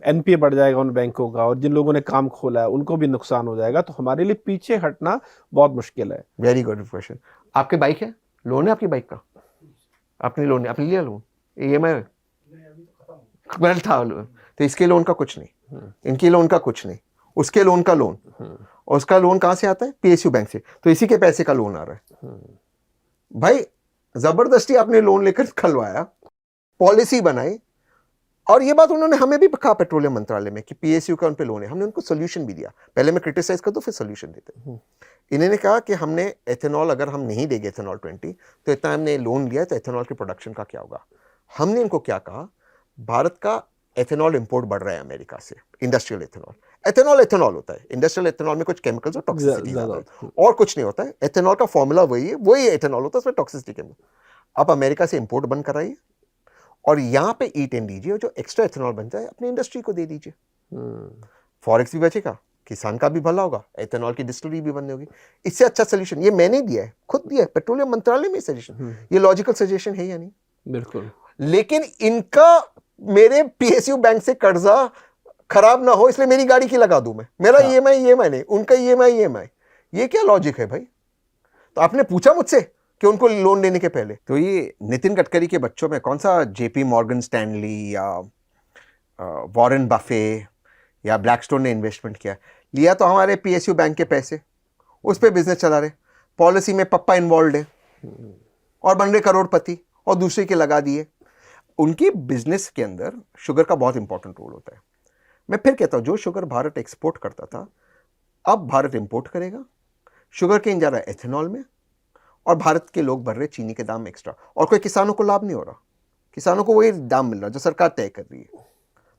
एनपीए बढ़ जाएगा उन बैंकों का, और जिन लोगों ने काम खोला है उनको भी नुकसान हो जाएगा। तो हमारे लिए पीछे हटना बहुत मुश्किल है। Very good question. आपके बाइक है, लोन है आपकी बाइक का? आपने लोन है, आपने लिया लोन? ईएमआई था लोन, तो इसके लोन का कुछ नहीं, इनके लोन का कुछ नहीं, उसके लोन का लोन, और उसका लोन कहां से आता है? पीएसयू बैंक से। तो इसी के पैसे का लोन आ रहा है। भाई जबरदस्ती आपने लोन लेकर खलवाया, पॉलिसी बनाई, और ये बात उन्होंने हमें भी कहा पेट्रोलियम मंत्रालय में कि पीएसयू का उन पे लोन है। हमने उनको सोल्यूशन भी दिया। पहले मैं क्रिटिसाइज कर दूं फिर सोल्यूशन देते। इन्होंने कहा कि हमने एथेनॉल, अगर हम नहीं देंगे एथेनॉल 20, तो इतना हमने लोन लिया, तो एथेनॉल के प्रोडक्शन का क्या होगा? हमने इनको क्या कहा, भारत का एथेनॉल इंपोर्ट बढ़ रहा है अमेरिका से, इंडस्ट्रियल एथेनॉल। एथेनॉल होता है, इंडस्ट्रियल एथेनॉल में कुछ केमिकल्स और टॉक्सिसिटी है, और कुछ नहीं होता है। एथेनॉल का फॉर्मूला वही है, वही एथेनॉल होता है, उसमें टॉक्सिसिटी केमिकल। आप अमेरिका से इंपोर्ट बंद कराइए, और यहां पे E10 दीजिए, और जो एक्स्ट्रा एथेनॉल बन जाए अपनी इंडस्ट्री को दे दीजिए। फॉरेक्स भी बचेगा, किसान का भी भला होगा, एथेनॉल की डिस्टिलरी भी बंद होगी। इससे अच्छा सोल्यूशन ये मैंने दिया है, खुद दिया है, पेट्रोलियम मंत्रालय में सजेशन। ये लॉजिकल सजेशन है या नहीं? बिल्कुल। लेकिन इनका मेरे पीएसयू बैंक से कर्जा खराब ना हो, इसलिए मेरी गाड़ी की लगा दूं मैं। मेरा ईएमआई नहीं, उनका ईएमआई। ये क्या लॉजिक है भाई? तो आपने पूछा मुझसे कि उनको लोन लेने के पहले? तो ये नितिन गडकरी के बच्चों में कौन सा जेपी मॉर्गन स्टैनली या वॉरेन बफे या ब्लैकस्टोन ने इन्वेस्टमेंट किया? लिया तो हमारे पीएसयू बैंक के पैसे, उस पर बिजनेस चला रहे। पॉलिसी में पप्पा इन्वॉल्व है और बन रहे करोड़पति, और दूसरे के लगा दिए। उनकी बिजनेस के अंदर शुगर का बहुत इंपॉर्टेंट रोल होता है। मैं फिर कहता हूँ, जो शुगर भारत एक्सपोर्ट करता था, अब भारत इंपोर्ट करेगा। शुगर केन जा रहा है एथेनॉल में, और भारत के लोग भर रहे चीनी के दाम एक्स्ट्रा, और कोई किसानों को लाभ नहीं हो रहा। किसानों को वही दाम मिल रहा जो सरकार तय कर रही है।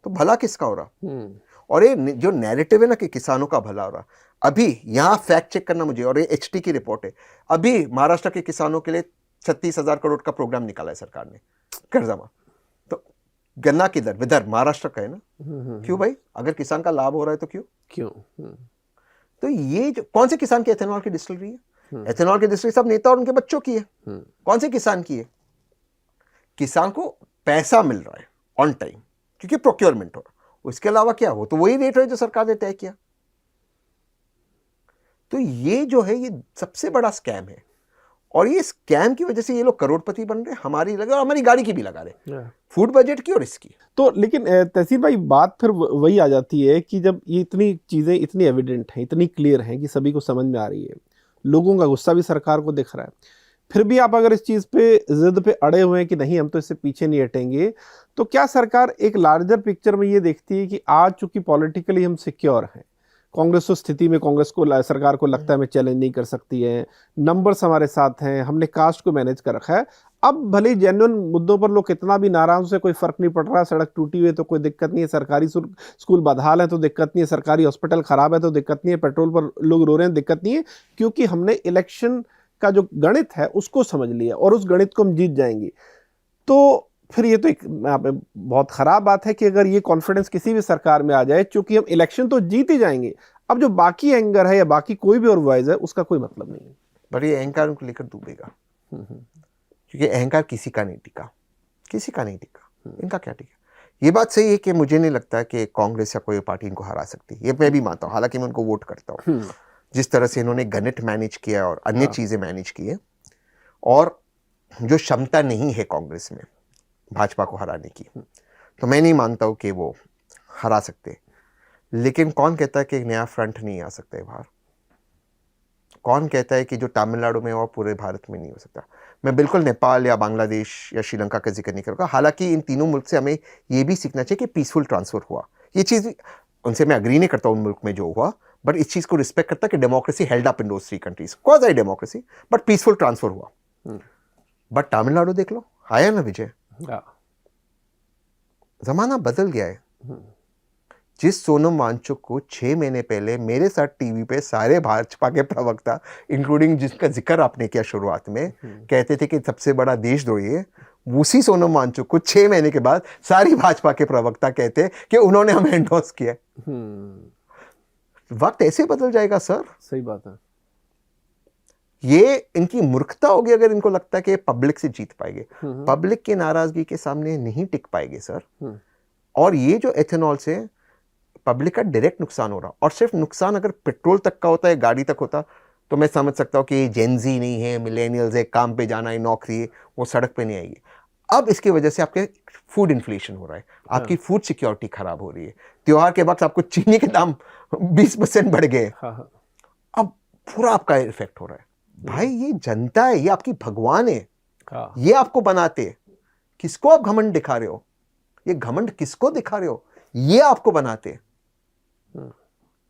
तो भला किसका हो रहा? और ये जो नैरेटिव है ना कि किसानों का भला हो रहा, अभी यहाँ फैक्ट चेक करना मुझे, और ये एचटी की रिपोर्ट है, अभी महाराष्ट्र के किसानों के लिए 36,000 करोड़ का प्रोग्राम निकाला है सरकार ने कर्जा में। तो गन्ना किधर? विदर्भ, महाराष्ट्र का है ना। क्यों भाई? अगर किसान का लाभ हो रहा है तो क्यों? तो ये जो कौन से किसान की एथेनॉल की डिस्टिलरी है? एथेनॉल की डिस्टिलरी सब नेता और उनके बच्चों की है। कौन से किसान की है? किसान को पैसा मिल रहा है ऑन टाइम क्योंकि प्रोक्योरमेंट हो रहा है। उसके अलावा क्या हो? तो वही रेट है जो सरकार ने तय किया। तो ये जो है, ये सबसे बड़ा स्कैम है, और ये स्कैम की वजह से ये लोग करोड़पति बन रहे, हमारी लगा और हमारी गाड़ी की भी लगा रहे, फूड बजट की और इसकी। तो लेकिन तहसीन भाई, बात फिर वही आ जाती है कि जब ये इतनी चीजें इतनी एविडेंट हैं, इतनी क्लियर हैं कि सभी को समझ में आ रही है, लोगों का गुस्सा भी सरकार को दिख रहा है, फिर भी आप अगर इस चीज पे जिद पे अड़े हुए हैं कि नहीं हम तो इससे पीछे नहीं हटेंगे, तो क्या सरकार एक लार्जर पिक्चर में ये देखती है कि आज चूंकि पॉलिटिकली हम सिक्योर हैं, कांग्रेस उस स्थिति में कांग्रेस को सरकार को लगता है हमें चैलेंज नहीं कर सकती है, नंबर्स हमारे साथ हैं, हमने कास्ट को मैनेज कर रखा है, अब भले जेन्युइन मुद्दों पर लोग कितना भी नाराज से कोई फर्क नहीं पड़ रहा, सड़क टूटी हुई है तो कोई दिक्कत नहीं है, सरकारी स्कूल बदहाल है तो दिक्कत नहीं है, सरकारी हॉस्पिटल खराब है तो दिक्कत नहीं है, पेट्रोल पर लोग रो रहे हैं दिक्कत नहीं है, क्योंकि हमने इलेक्शन का जो गणित है उसको समझ लिया और उस गणित को हम जीत जाएंगे। तो फिर ये तो एक बहुत खराब बात है कि अगर ये कॉन्फिडेंस किसी भी सरकार में आ जाए, चूंकि हम इलेक्शन तो जीत ही जाएंगे, अब जो बाकी एंगर है या बाकी कोई भी और वॉइस है उसका कोई मतलब नहीं है। पर ये अहंकार उनको लेकर डूबेगा, क्योंकि अहंकार किसी का नहीं टिका, किसी का नहीं टिका, इनका क्या टिका। ये बात सही है कि मुझे नहीं लगता कि कांग्रेस या कोई पार्टी इनको हरा सकती, ये मैं भी मानता हूँ, हालांकि मैं उनको वोट करता हूँ। जिस तरह से इन्होंने गणित मैनेज किया और अन्य चीजें मैनेज की है, और जो क्षमता नहीं है कांग्रेस में भाजपा को हराने की, तो मैं नहीं मानता हूं कि वो हरा सकते। लेकिन कौन कहता है कि एक नया फ्रंट नहीं आ सकता है बाहर? कौन कहता है कि जो तमिलनाडु में और पूरे भारत में नहीं हो सकता? मैं बिल्कुल नेपाल या बांग्लादेश या श्रीलंका का जिक्र नहीं करूँगा, हालांकि इन तीनों मुल्क से हमें ये भी सीखना चाहिए कि पीसफुल ट्रांसफर हुआ। ये चीज़ उनसे मैं अग्री नहीं करता उन मुल्क में जो हुआ, बट इस चीज़ को रिस्पेक्ट करता कि democracy held up in those 3 countries, quasi democracy, but peaceful transfer हुआ। बट तमिलनाडु देख लो, आया ना विजय, जमाना बदल गया है। जिस सोनम वांगचुक को 6 महीने पहले मेरे साथ टीवी पे सारे भाजपा के प्रवक्ता, इंक्लूडिंग जिसका जिक्र आपने किया शुरुआत में, कहते थे कि सबसे बड़ा देशद्रोही है, उसी सोनम वांगचुक को 6 महीने के बाद सारी भाजपा के प्रवक्ता कहते कि उन्होंने हमें एंडोर्स किया। वक्त ऐसे बदल जाएगा सर। सही बात है। ये इनकी मूर्खता होगी अगर इनको लगता है कि पब्लिक से जीत पाएंगे। पब्लिक की नाराजगी के सामने नहीं टिक पाएंगे सर। और ये जो एथेनॉल से पब्लिक का डायरेक्ट नुकसान हो रहा, और सिर्फ नुकसान अगर पेट्रोल तक का होता है, गाड़ी तक होता, तो मैं समझ सकता हूँ कि जेनजी नहीं है, मिलेनियल्स है, काम पे जाना है, नौकरी है, वो सड़क पे नहीं आएगी। अब इसकी वजह से आपके फूड इन्फ्लेशन हो रहा है, आपकी फूड सिक्योरिटी खराब हो रही है। त्योहार के वक्त आपको चीनी के दाम 20% बढ़ गए, अब पूरा आपका इफेक्ट हो रहा है। भाई ये जनता है, ये आपकी भगवान है, ये आपको बनाते। किसको आप घमंड दिखा रहे हो? ये घमंड किसको दिखा रहे हो? ये आपको बनाते।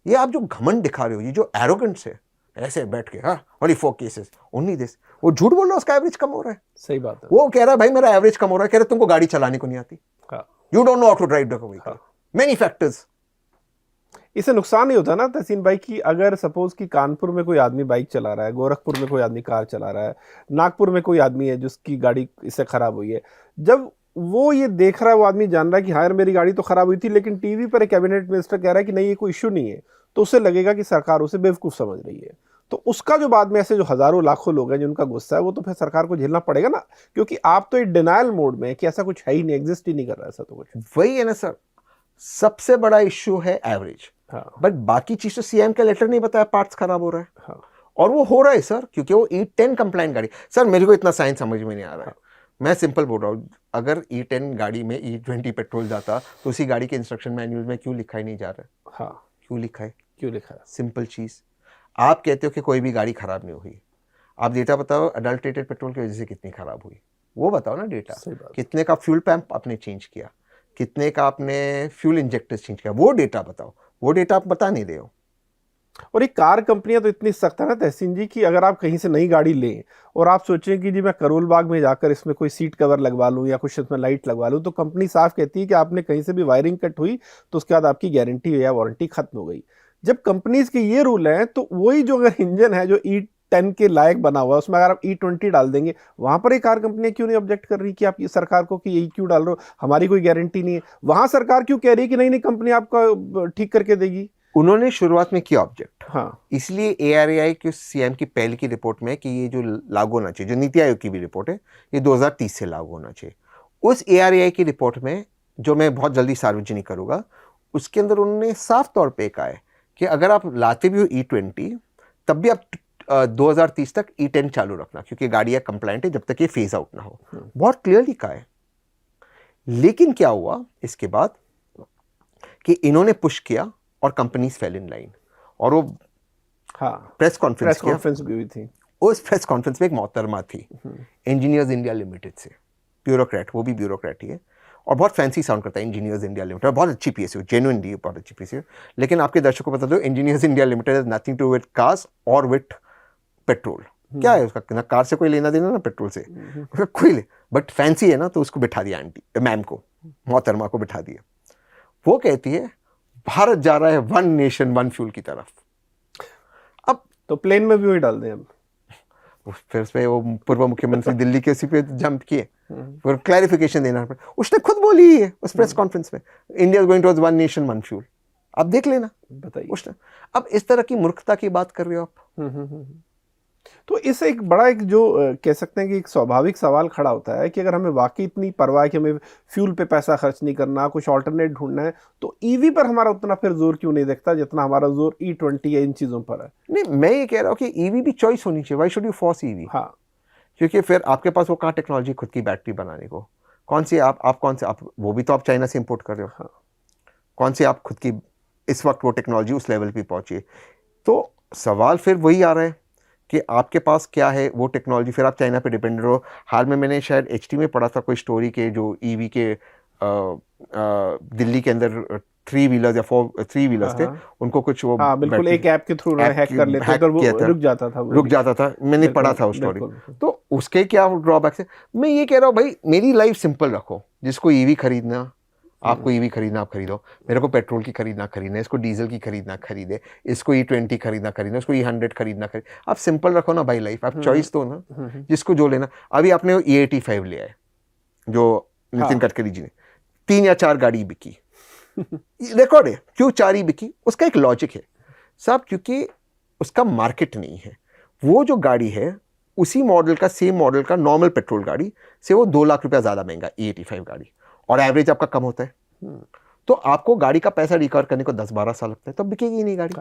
ये आप जो घमंड दिखा रहे हो, ये जो एरोगेंस है, ऐसे बैठ के, हाँ ओनली 4 केसेस ओनली दिस, वो झूठ बोल रहा है, उसका एवरेज कम हो रहा है। सही बात है। वो कह रहा है भाई मेरा एवरेज कम हो रहा है, कह रहे तुमको गाड़ी चलाने को नहीं आती, you don't know how to drive the vehicle, many factors. इससे नुकसान नहीं होता ना तहसीन भाई कि अगर सपोज कि कानपुर में कोई आदमी बाइक चला रहा है, गोरखपुर में कोई आदमी कार चला रहा है, नागपुर में कोई आदमी है जिसकी गाड़ी इससे खराब हुई है, जब वो ये देख रहा है, वो आदमी जान रहा है कि हाँ मेरी गाड़ी तो खराब हुई थी, लेकिन टीवी पर एक कैबिनेट मिनिस्टर कह रहा है कि नहीं ये कोई इशू नहीं है, तो उसे लगेगा कि सरकार उसे बेवकूफ़ समझ रही है। तो उसका जो बाद में ऐसे जो हजारों लाखों लोग हैं जिनका गुस्सा है, वो तो फिर सरकार को झेलना पड़ेगा ना, क्योंकि आप तो एक डिनायल मोड में है कि ऐसा कुछ है ही नहीं, एग्जिस्ट ही नहीं कर रहा ऐसा तो कुछ। वही है ना सर, सबसे बड़ा इश्यू है एवरेज। बट बाकी चीज तो सीएम का लेटर नहीं बताया, पार्ट्स खराब हो रहा है। और वो हो रहा है सर क्योंकि वो E10 कंप्लाइंट गाड़ी। सर मेरे को इतना साइंस समझ में नहीं आ रहा है, मैं सिंपल बोल रहा हूँ, अगर E10 गाड़ी में E20 पेट्रोल जाता तो उसी गाड़ी के इंस्ट्रक्शन मैनुअल में क्यों लिखा ही नहीं जा रहा है? क्यों लिखा है? सिंपल चीज, आप कहते हो कि कोई भी गाड़ी खराब नहीं हुई, आप डेटा बताओ अडल्ट्रेटेड पेट्रोल की वजह से कितनी खराब हुई। वो बताओ ना डेटा। सही बात। कितने का फ्यूल पैम्प आपने चेंज किया, कितने का आपने फ्यूल इंजेक्टर्स चेंज किया, वो डेटा बताओ। वो डेटा आप बता नहीं रहे हो। और ये कार कंपनियां तो इतनी सख्त है ना तहसीन जी कि अगर आप कहीं से नई गाड़ी लें और आप सोचें कि जी मैं करोल बाग में जाकर इसमें कोई सीट कवर लगवा लूं या कुछ इसमें लाइट लगवा लूं, तो कंपनी साफ कहती है कि आपने कहीं से भी वायरिंग कट हुई तो उसके बाद आपकी गारंटी या वारंटी खत्म हो गई। जब कंपनीज के ये रूल हैं तो वही जो अगर इंजन है जो E10 के लायक बना हुआ है उसमें अगर आप E20 डाल देंगे, वहां पर ये कार कंपनियां क्यों नहीं ऑब्जेक्ट कर रही कि आप ये सरकार को कि यही क्यों डाल रहे हो, हमारी कोई गारंटी नहीं है। वहां सरकार क्यों कह रही है कि नहीं नहीं कंपनी आपका ठीक करके देगी। उन्होंने शुरुआत में किया ऑब्जेक्ट, हाँ इसलिए ARAI के सीएम की पहले की रिपोर्ट में कि ये जो लागू होना चाहिए, जो नीति आयोग की भी रिपोर्ट है, ये 2030 से लागू होना चाहिए। उस ARAI की रिपोर्ट में, जो मैं बहुत जल्दी सार्वजनिक करूंगा, उसके अंदर उन्होंने साफ तौर पे कहा है कि अगर आप लाते भी हो E20 तब भी आप 2030 तक E10 चालू रखना, क्योंकि गाड़ियां कंप्लायंट है जब तक ये फेज आउट ना हो। बहुत क्लियरली कहा है। लेकिन क्या हुआ इसके बाद कि इन्होंने पुश किया और कंपनीज फेल इन लाइन, और वो हाँ प्रेस कॉन्फ्रेंस भी हुई थी। उस प्रेस कॉन्फ्रेंस में एक मोहतरमा थी इंजीनियर्स इंडिया लिमिटेड से, ब्यूरोक्रेट, वो भी ब्यूरोक्रेट ही है और बहुत फैंसी साउंड करता है इंजीनियर्स इंडिया लिमिटेड, बहुत अच्छी PSU, जेन्युइनली बहुत अच्छी PSU। लेकिन आपके दर्शकों को बता दो, engineers India limited has nothing to with cars और विद पेट्रोल। क्या है उसका, ना कार से कोई लेना देना ना पेट्रोल से, उसका कोई ले, बट फैंसी है ना, तो उसको बिठा दिया आंटी मैम को, मोहतरमा को बिठा दिया। वो कहती है भारत जा रहा है वन नेशन वन फ्यूल की तरफ। अब तो प्लेन में भी वही डाल दें अब। फिर उस पे वो पूर्व मुख्यमंत्री दिल्ली के उसी पे जंप किए, फिर क्लैरिफिकेशन देना पड़ा। उसने खुद बोली है उस प्रेस कॉन्फ्रेंस में, India is going towards one nation one fuel. आप देख लेना, बताइए उसने। अब इस तरह की मूर्खता की बात कर रहे हो आप। तो इससे एक बड़ा एक जो कह सकते हैं कि एक स्वाभाविक सवाल खड़ा होता है कि अगर हमें वाकई इतनी परवाह है कि हमें फ्यूल पे पैसा खर्च नहीं करना, कुछ ऑल्टरनेट ढूंढना है, तो ईवी पर हमारा उतना फिर जोर क्यों नहीं दिखता जितना हमारा जोर E20 या इन चीजों पर है। नहीं, मैं ये कह रहा हूँ कि ईवी भी चॉइस होनी चाहिए। Why should you force EV? हाँ, क्योंकि फिर आपके पास वो कहाँ टेक्नोलॉजी खुद की बैटरी बनाने को, कौन सी आप कौन से आप वो भी तो आप चाइना से इंपोर्ट कर रहे हो। हाँ। कौन सी आप खुद की इस वक्त वो टेक्नोलॉजी उस लेवल पे पहुंची। तो सवाल फिर वही आ रहा है कि आपके पास क्या है वो टेक्नोलॉजी, फिर आप चाइना पे डिपेंडेंट हो। हाल में मैंने शायद HT में पढ़ा था कोई स्टोरी के जो ईवी के दिल्ली के अंदर 3 व्हीलर्स या 3 व्हीलर्स थे, उनको कुछ वो बिल्कुल एक ऐप के थ्रू हैक कर लेते थे, वो रुक जाता था। मैंने पढ़ा था उस स्टोरी। तो उसके क्या ड्रॉबैक्स है? मैं ये कह रहा हूँ भाई मेरी लाइफ सिंपल रखो। जिसको ईवी खरीदना, आपको ईवी खरीदना आप खरीदो, मेरे को पेट्रोल की खरीदना, इसको डीजल की खरीदना खरीदे, इसको E20 खरीदना, इसको E100 खरीदना खरीदे। आप सिंपल रखो ना भाई लाइफ, आप चॉइस दो ना जिसको जो लेना। अभी आपने E85 लिया है जो नितिन गडकरी जी ने, 3 या 4 गाड़ी बिकी, रिकॉर्ड है। क्यों 4 ही बिकी? उसका एक लॉजिक है साहब, क्योंकि उसका मार्केट नहीं है। वो जो गाड़ी है उसी मॉडल का, सेम मॉडल का नॉर्मल पेट्रोल गाड़ी से वो 2 लाख रुपया ज्यादा महंगा E85 गाड़ी, और एवरेज आपका कम होता है। तो आपको गाड़ी का पैसा रिकवर करने को 10-12 साल लगता है, तब बिकेगी ही नहीं गाड़ी।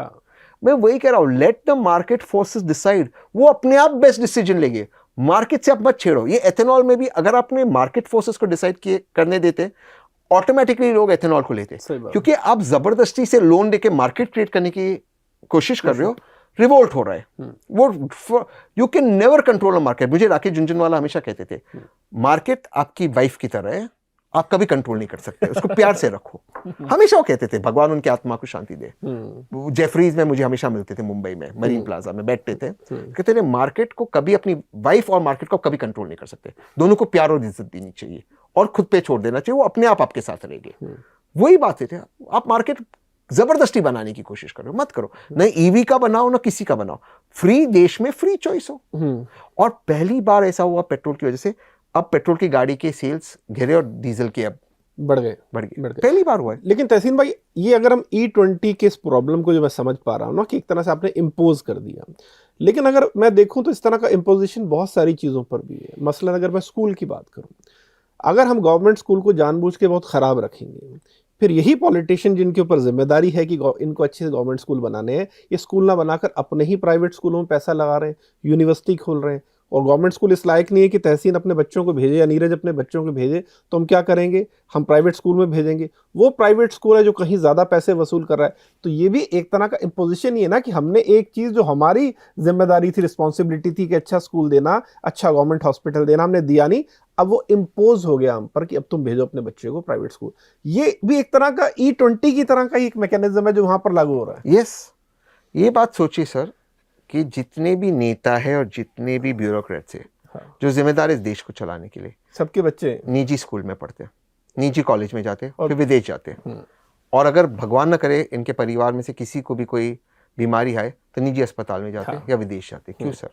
मैं वही कह रहा हूं, let the market forces decide. वो अपने आप बेस्ट डिसीजन लेंगे, मार्केट से आप मत छेड़ो। ये एथेनॉल में भी अगर आपने मार्केट फोर्सेस को डिसाइड किए करने देते, ऑटोमेटिकली लोग एथेनॉल को लेते। क्योंकि आप जबरदस्ती से लोन देके मार्केट क्रिएट करने की कोशिश कर रहे हो, रिवोल्ट हो रहा है वो। You can never control a market. मुझे राकेश झुनझुनवाला हमेशा कहते थे, मार्केट आपकी वाइफ की तरह है, आप कभी कंट्रोल नहीं कर सकते, उसको प्यार से रखो। हमेशा वो कहते थे, भगवान उनकी आत्मा को शांति दे। जेफरीज में मुझे हमेशा मिलते थे, मुंबई में मरीन प्लाजा में बैठते थे, कहते थे मार्केट को कभी, अपनी वाइफ और मार्केट को कभी कंट्रोल नहीं कर सकते, दोनों को प्यार और इज्जत देनी चाहिए और खुद पे छोड़ देना चाहिए, वो अपने आप आपके साथ रहेंगे। वही बात है, आप मार्केट जबरदस्ती बनाने की कोशिश करो, मत करो। न ईवी का बनाओ न किसी का बनाओ, फ्री देश में फ्री चॉइस हो। और पहली बार ऐसा हुआ पेट्रोल की वजह से, अब पेट्रोल की गाड़ी के सेल्स गिरे और डीजल के अब बढ़ गए। पहली बार हुआ है। लेकिन तहसीन भाई, ये अगर हम E20 के इस प्रॉब्लम को जो मैं समझ पा रहा हूँ ना कि एक तरह से आपने इम्पोज कर दिया, लेकिन अगर मैं देखूं तो इस तरह का इम्पोजिशन बहुत सारी चीज़ों पर भी है। मसलन अगर मैं स्कूल की बात करूं, अगर हम गवर्नमेंट स्कूल को जानबूझ के बहुत ख़राब रखेंगे, फिर यही पॉलिटिशियन जिनके ऊपर जिम्मेदारी है कि इनको अच्छे से गवर्नमेंट स्कूल बनाने हैं, ये स्कूल ना बनाकर अपने ही प्राइवेट स्कूलों में पैसा लगा रहे हैं, यूनिवर्सिटी खोल रहे हैं, और गवर्नमेंट स्कूल इस लायक नहीं है कि तहसीन अपने बच्चों को भेजे या नीरज अपने बच्चों को भेजे, तो हम क्या करेंगे, हम प्राइवेट स्कूल में भेजेंगे। वो प्राइवेट स्कूल है जो कहीं ज़्यादा पैसे वसूल कर रहा है। तो ये भी एक तरह का इम्पोजिशन ही है ना, कि हमने एक चीज़ जो हमारी जिम्मेदारी थी, रिस्पॉन्सिबिलिटी थी कि अच्छा स्कूल देना, अच्छा गवर्नमेंट हॉस्पिटल देना, हमने दिया नहीं। अब वो इम्पोज हो गया हम पर कि अब तुम भेजो अपने बच्चे को प्राइवेट स्कूल। ये भी एक तरह का E20 की तरह का एक मैकेनिज्म है जो वहां पर लागू हो रहा है। यस, ये बात सोचिए सर कि जितने भी नेता है और जितने भी ब्यूरोक्रेट्स है जो जिम्मेदार इस देश को चलाने के लिए, सबके बच्चे निजी स्कूल में पढ़ते हैं, निजी कॉलेज में जाते हैं, फिर विदेश जाते हैं। और अगर भगवान न करे इनके परिवार में से किसी को भी कोई बीमारी आए तो निजी अस्पताल में जाते हैं या विदेश जाते हैं। क्यों सर?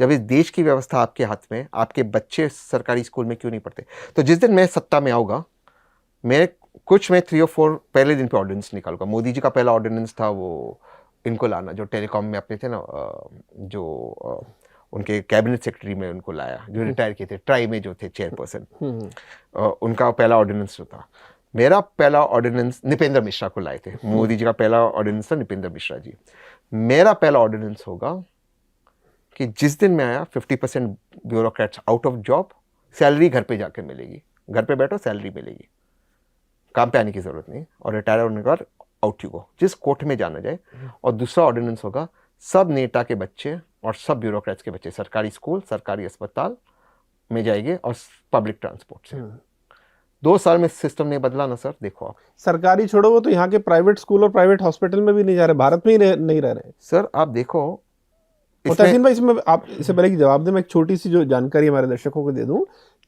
जब इस देश की व्यवस्था आपके हाथ में, आपके बच्चे सरकारी स्कूल में क्यों नहीं पढ़ते? तो जिस दिन मैं सत्ता में आऊँगा, मैं 3 और 4 पहले दिन पे ऑर्डिनेंस निकालूंगा। मोदी जी का पहला ऑर्डिनेंस था वो इनको लाना, जो टेलीकॉम में अपने थे ना, जो उनके कैबिनेट सेक्रेटरी में उनको लाया, जो रिटायर किए थे, ट्राई में जो थे चेयरपर्सन, उनका पहला ऑर्डिनेंस जो था। मेरा पहला ऑर्डिनेंस निपेंद्र मिश्रा को लाए थे। मोदी जी का पहला ऑर्डिनेंस था निपेंद्र मिश्रा जी। मेरा पहला ऑर्डिनेंस होगा कि जिस दिन मैं आया 50% bureaucrats out of job, salary घर पे जाके मिलेगी, घर पे बैठो सैलरी मिलेगी, काम पे आने की जरूरत नहीं, और रिटायर होने के बाद आउट यू गो, जिस कोर्ट में जाना जाए। और दूसरा ऑर्डिनेंस होगा सब नेता के बच्चे और सब ब्यूरोक्रेट्स के बच्चे सरकारी स्कूल, सरकारी अस्पताल में जाएंगे और पब्लिक ट्रांसपोर्ट से। 2 साल में सिस्टम नहीं बदला ना सर। देखो आप सरकारी छोड़ो, वो तो यहाँ के प्राइवेट स्कूल और प्राइवेट हॉस्पिटल में भी नहीं जा रहे, भारत में ही नहीं रह रहे सर। आप देखो तहसीन भाई, इसमें आप इससे पहले की जवाब दें, मैं एक छोटी सी जो जानकारी हमारे दर्शकों को दे दूं।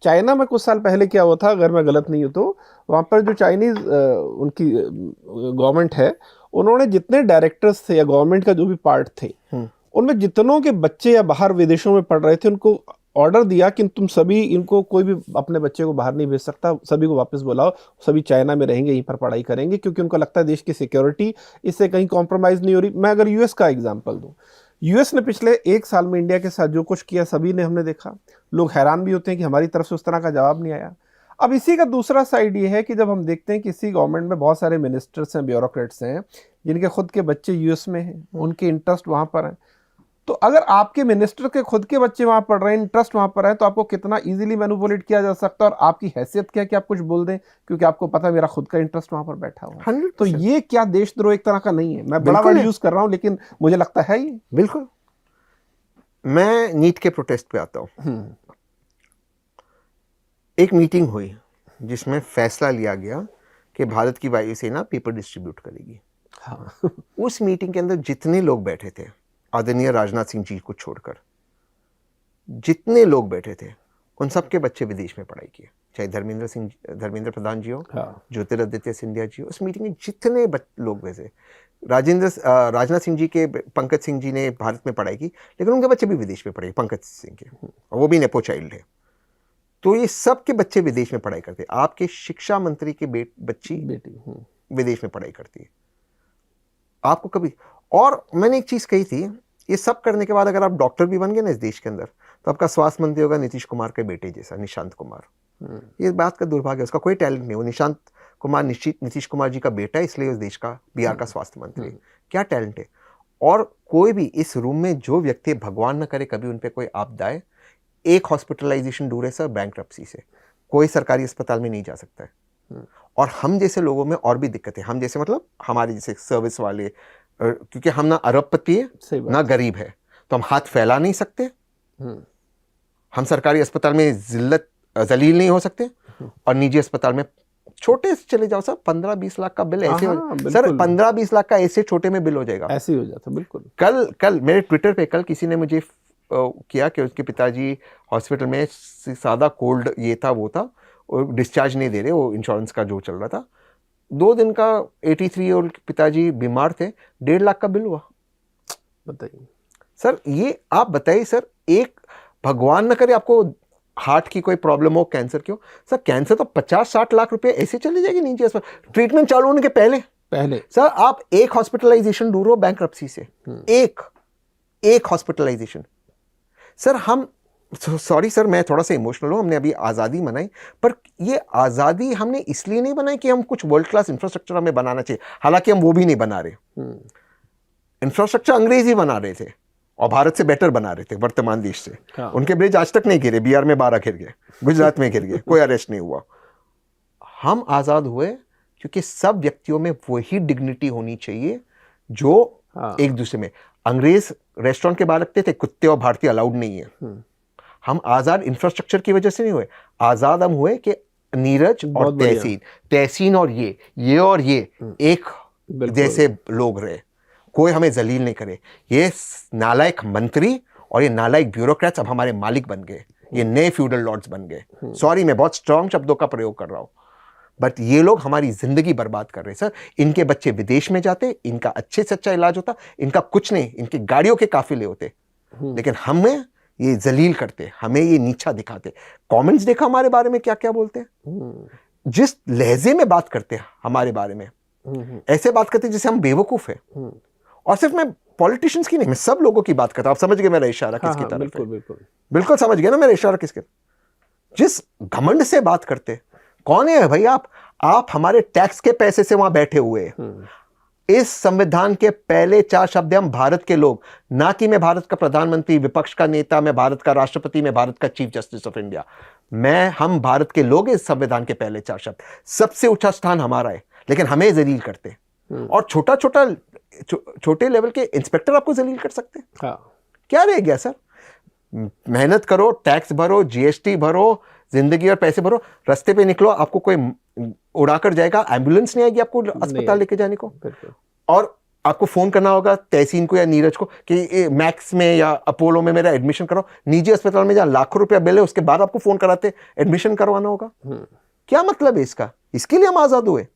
चाइना में कुछ साल पहले क्या हुआ था, अगर मैं गलत नहीं हूं तो, वहाँ पर जो चाइनीज उनकी गवर्नमेंट है, उन्होंने जितने डायरेक्टर्स थे या गवर्नमेंट का जो भी पार्ट थे, उनमें जितनों के बच्चे या बाहर विदेशों में पढ़ रहे थे, उनको ऑर्डर दिया कि तुम सभी, इनको कोई भी अपने बच्चे को बाहर नहीं भेज सकता, सभी को वापस बुलाओ, सभी चाइना में रहेंगे, यहीं पर पढ़ाई करेंगे, क्योंकि उनको लगता है देश की सिक्योरिटी इससे कहीं कॉम्प्रोमाइज़ नहीं हो रही। मैं अगर यूएस का एग्जाम्पल दूँ, यूएस ने पिछले 1 साल में इंडिया के साथ जो कुछ किया सभी ने हमने देखा। लोग हैरान भी होते हैं कि हमारी तरफ से उस तरह का जवाब नहीं आया। अब इसी का दूसरा साइड ये है कि जब हम देखते हैं कि इसी गवर्नमेंट में बहुत सारे मिनिस्टर्स हैं, ब्यूरोक्रेट्स हैं, जिनके खुद के बच्चे यूएस में हैं, उनके इंटरेस्ट वहाँ पर हैं। तो अगर आपके मिनिस्टर के खुद के बच्चे वहाँ पढ़ रहे हैं, इंटरेस्ट वहाँ पर है, तो आपको कितना इजीली मैनिपुलेट किया जा सकता है, और आपकी हैसियत क्या है कि आप कुछ बोल दें, क्योंकि आपको पता है मेरा खुद का इंटरेस्ट वहाँ पर बैठा हुआ है। तो ये क्या देशद्रोह एक तरह का नहीं है? मैं बड़ा वर्ड यूज कर रहा हूँ, लेकिन मुझे लगता है ये बिल्कुल। मैं नीट के प्रोटेस्ट पे आता हूँ। एक मीटिंग हुई जिसमें फैसला लिया गया कि भारत की वायुसेना पेपर डिस्ट्रीब्यूट करेगी। हाँ। उस मीटिंग के अंदर जितने लोग बैठे थे, आदरणीय राजनाथ सिंह जी को छोड़कर जितने लोग बैठे थे, उन सबके बच्चे विदेश में पढ़ाई किए, चाहे धर्मेंद्र प्रधान जी हो, ज्योतिरादित्य सिंधिया जी हो। उस मीटिंग में जितने लोग वैसे, राजनाथ सिंह जी के पंकज सिंह जी ने भारत में पढ़ाई की, लेकिन उनके बच्चे भी विदेश में पढ़े, पंकज सिंह के, और वो भी नेपो चाइल्ड है। तो ये सब के बच्चे विदेश में पढ़ाई करते। आपके शिक्षा मंत्री के बेटी विदेश में पढ़ाई करती है। आपको कभी, और मैंने एक चीज कही थी, ये सब करने के बाद अगर आप डॉक्टर भी बन गए ना इस देश के अंदर, तो आपका स्वास्थ्य मंत्री होगा नीतीश कुमार के बेटे जैसा, निशांत कुमार। ये बात का दुर्भाग्य, उसका कोई टैलेंट नहीं। वो निशांत कुमार नीतीश कुमार जी का बेटा है, इसलिए उस देश का, बिहार का स्वास्थ्य मंत्री। क्या टैलेंट है। और कोई भी इस रूम में जो व्यक्ति, भगवान न करे कभी उन पर कोई आपदा आए, एक हॉस्पिटलाइजेशन दूर है सर बैंक्रप्सी से, कोई सरकारी अस्पताल में नहीं जा सकता है। और हम जैसे लोगों में और भी दिक्कत है। हम जैसे मतलब हमारे जैसे सर्विस वाले, क्योंकि हम ना अरबपति है ना गरीब है, तो हम हाथ फैला नहीं सकते, हम सरकारी अस्पताल में जलील नहीं हो सकते, और निजी अस्पताल में छोटे से चले जाओ सर, 15-20 लाख का बिल ऐसे सर 15-20 लाख का ऐसे छोटे में बिल हो जाएगा, ऐसे ही हो जाता। बिल्कुल। कल मेरे ट्विटर पे कल किसी ने मुझे किया कि उसके पिताजी हॉस्पिटल में सादा कोल्ड ये था वो था, और डिस्चार्ज नहीं दे रहे, वो इंश्योरेंस का जो चल रहा था। 2 दिन का 83 ईयर ओल्ड पिताजी बीमार थे, 1.5 लाख का बिल हुआ। बताइए सर, ये आप बताइए सर, एक भगवान न करे आपको हार्ट की कोई प्रॉब्लम हो, कैंसर की हो, सर कैंसर तो 50-60 लाख रुपए ऐसे चले जाएगी निजी अस्पताल, ट्रीटमेंट चालू होने के पहले सर। आप एक हॉस्पिटलाइजेशन दूर हो बैंक्रप्सी से, एक हॉस्पिटलाइजेशन। सर हम, सॉरी सर मैं थोड़ा सा इमोशनल हूं, हमने अभी आज़ादी मनाई, पर ये आज़ादी हमने इसलिए नहीं बनाई कि हम कुछ वर्ल्ड क्लास इंफ्रास्ट्रक्चर हमें बनाना चाहिए, हालांकि हम वो भी नहीं बना रहे। इंफ्रास्ट्रक्चर अंग्रेज ही बना रहे थे, और भारत से बेटर बना रहे थे वर्तमान देश से। हाँ। उनके ब्रिज आज तक नहीं गिरे, बिहार में 12 गिर गए, गुजरात में गिर गए, कोई अरेस्ट नहीं हुआ। हम आजाद हुए क्योंकि सब व्यक्तियों में वही डिग्निटी होनी चाहिए जो एक दूसरे में। अंग्रेज रेस्टोरेंट के बाहर रखते थे, कुत्ते और भारतीय अलाउड नहीं है। हम आजाद इंफ्रास्ट्रक्चर की वजह से नहीं हुए, आजाद हम हुए कि नीरज और तहसीन और ये और ये एक जैसे लोग रहे, कोई हमें जलील नहीं करे। ये नालायक मंत्री और ये नालायक ब्यूरोक्रेट्स अब हमारे मालिक बन गए, ये नए फ्यूडल लॉर्ड्स बन गए। सॉरी, मैं बहुत स्ट्रांग शब्दों का प्रयोग कर रहा हूं, बट ये लोग हमारी जिंदगी बर्बाद कर रहे हैं सर। इनके बच्चे विदेश में जाते, इनका अच्छे से अच्छा इलाज होता, इनका कुछ नहीं, इनके गाड़ियों के काफिले होते, लेकिन हमें ये जलील करते, हमें ये नीचा दिखाते। कमेंट्स देखा हमारे बारे में क्या क्या बोलते हैं, जिस लहजे में बात करते हैं हमारे बारे में, ऐसे बात करते हैं जैसे हम बेवकूफ है। और सिर्फ मैं पॉलिटिशियंस की नहीं, मैं सब लोगों की बात करता हूं। आप समझ गए मेरा इशारा किसकी तरफ है? बिल्कुल बिल्कुल बिल्कुल समझ गए ना मेरा इशारा किसके? जिस घमंड से बात करते, कौन है भाई आप हमारे टैक्स के पैसे से वहां बैठे हुए हैं। इस संविधान के पहले 4 शब्द हम भारत के लोग, ना कि मैं भारत का प्रधानमंत्री, विपक्ष का नेता, मैं भारत का राष्ट्रपति, मैं भारत का चीफ जस्टिस ऑफ इंडिया। हम भारत के लोग, इस संविधान के पहले 4 शब्द, सबसे ऊंचा स्थान हमारा है, लेकिन हमें जलील करते। और छोटे लेवल के इंस्पेक्टर आपको जलील कर सकते हैं। हाँ। क्या रह गया सर? मेहनत करो, टैक्स भरो, जीएसटी भरो, जिंदगी और पैसे भरो, रास्ते पे निकलो, आपको कोई उड़ाकर जाएगा, एम्बुलेंस नहीं आएगी आपको अस्पताल लेके जाने को। और आपको फोन करना होगा तहसीन को या नीरज को कि मैक्स में या अपोलो में मेरा एडमिशन कराओ। निजी अस्पताल में जहां लाखों रुपया बिल है, उसके बाद आपको फोन कराते एडमिशन करवाना होगा। क्या मतलब है इसका? इसके लिए हम आजाद हुए।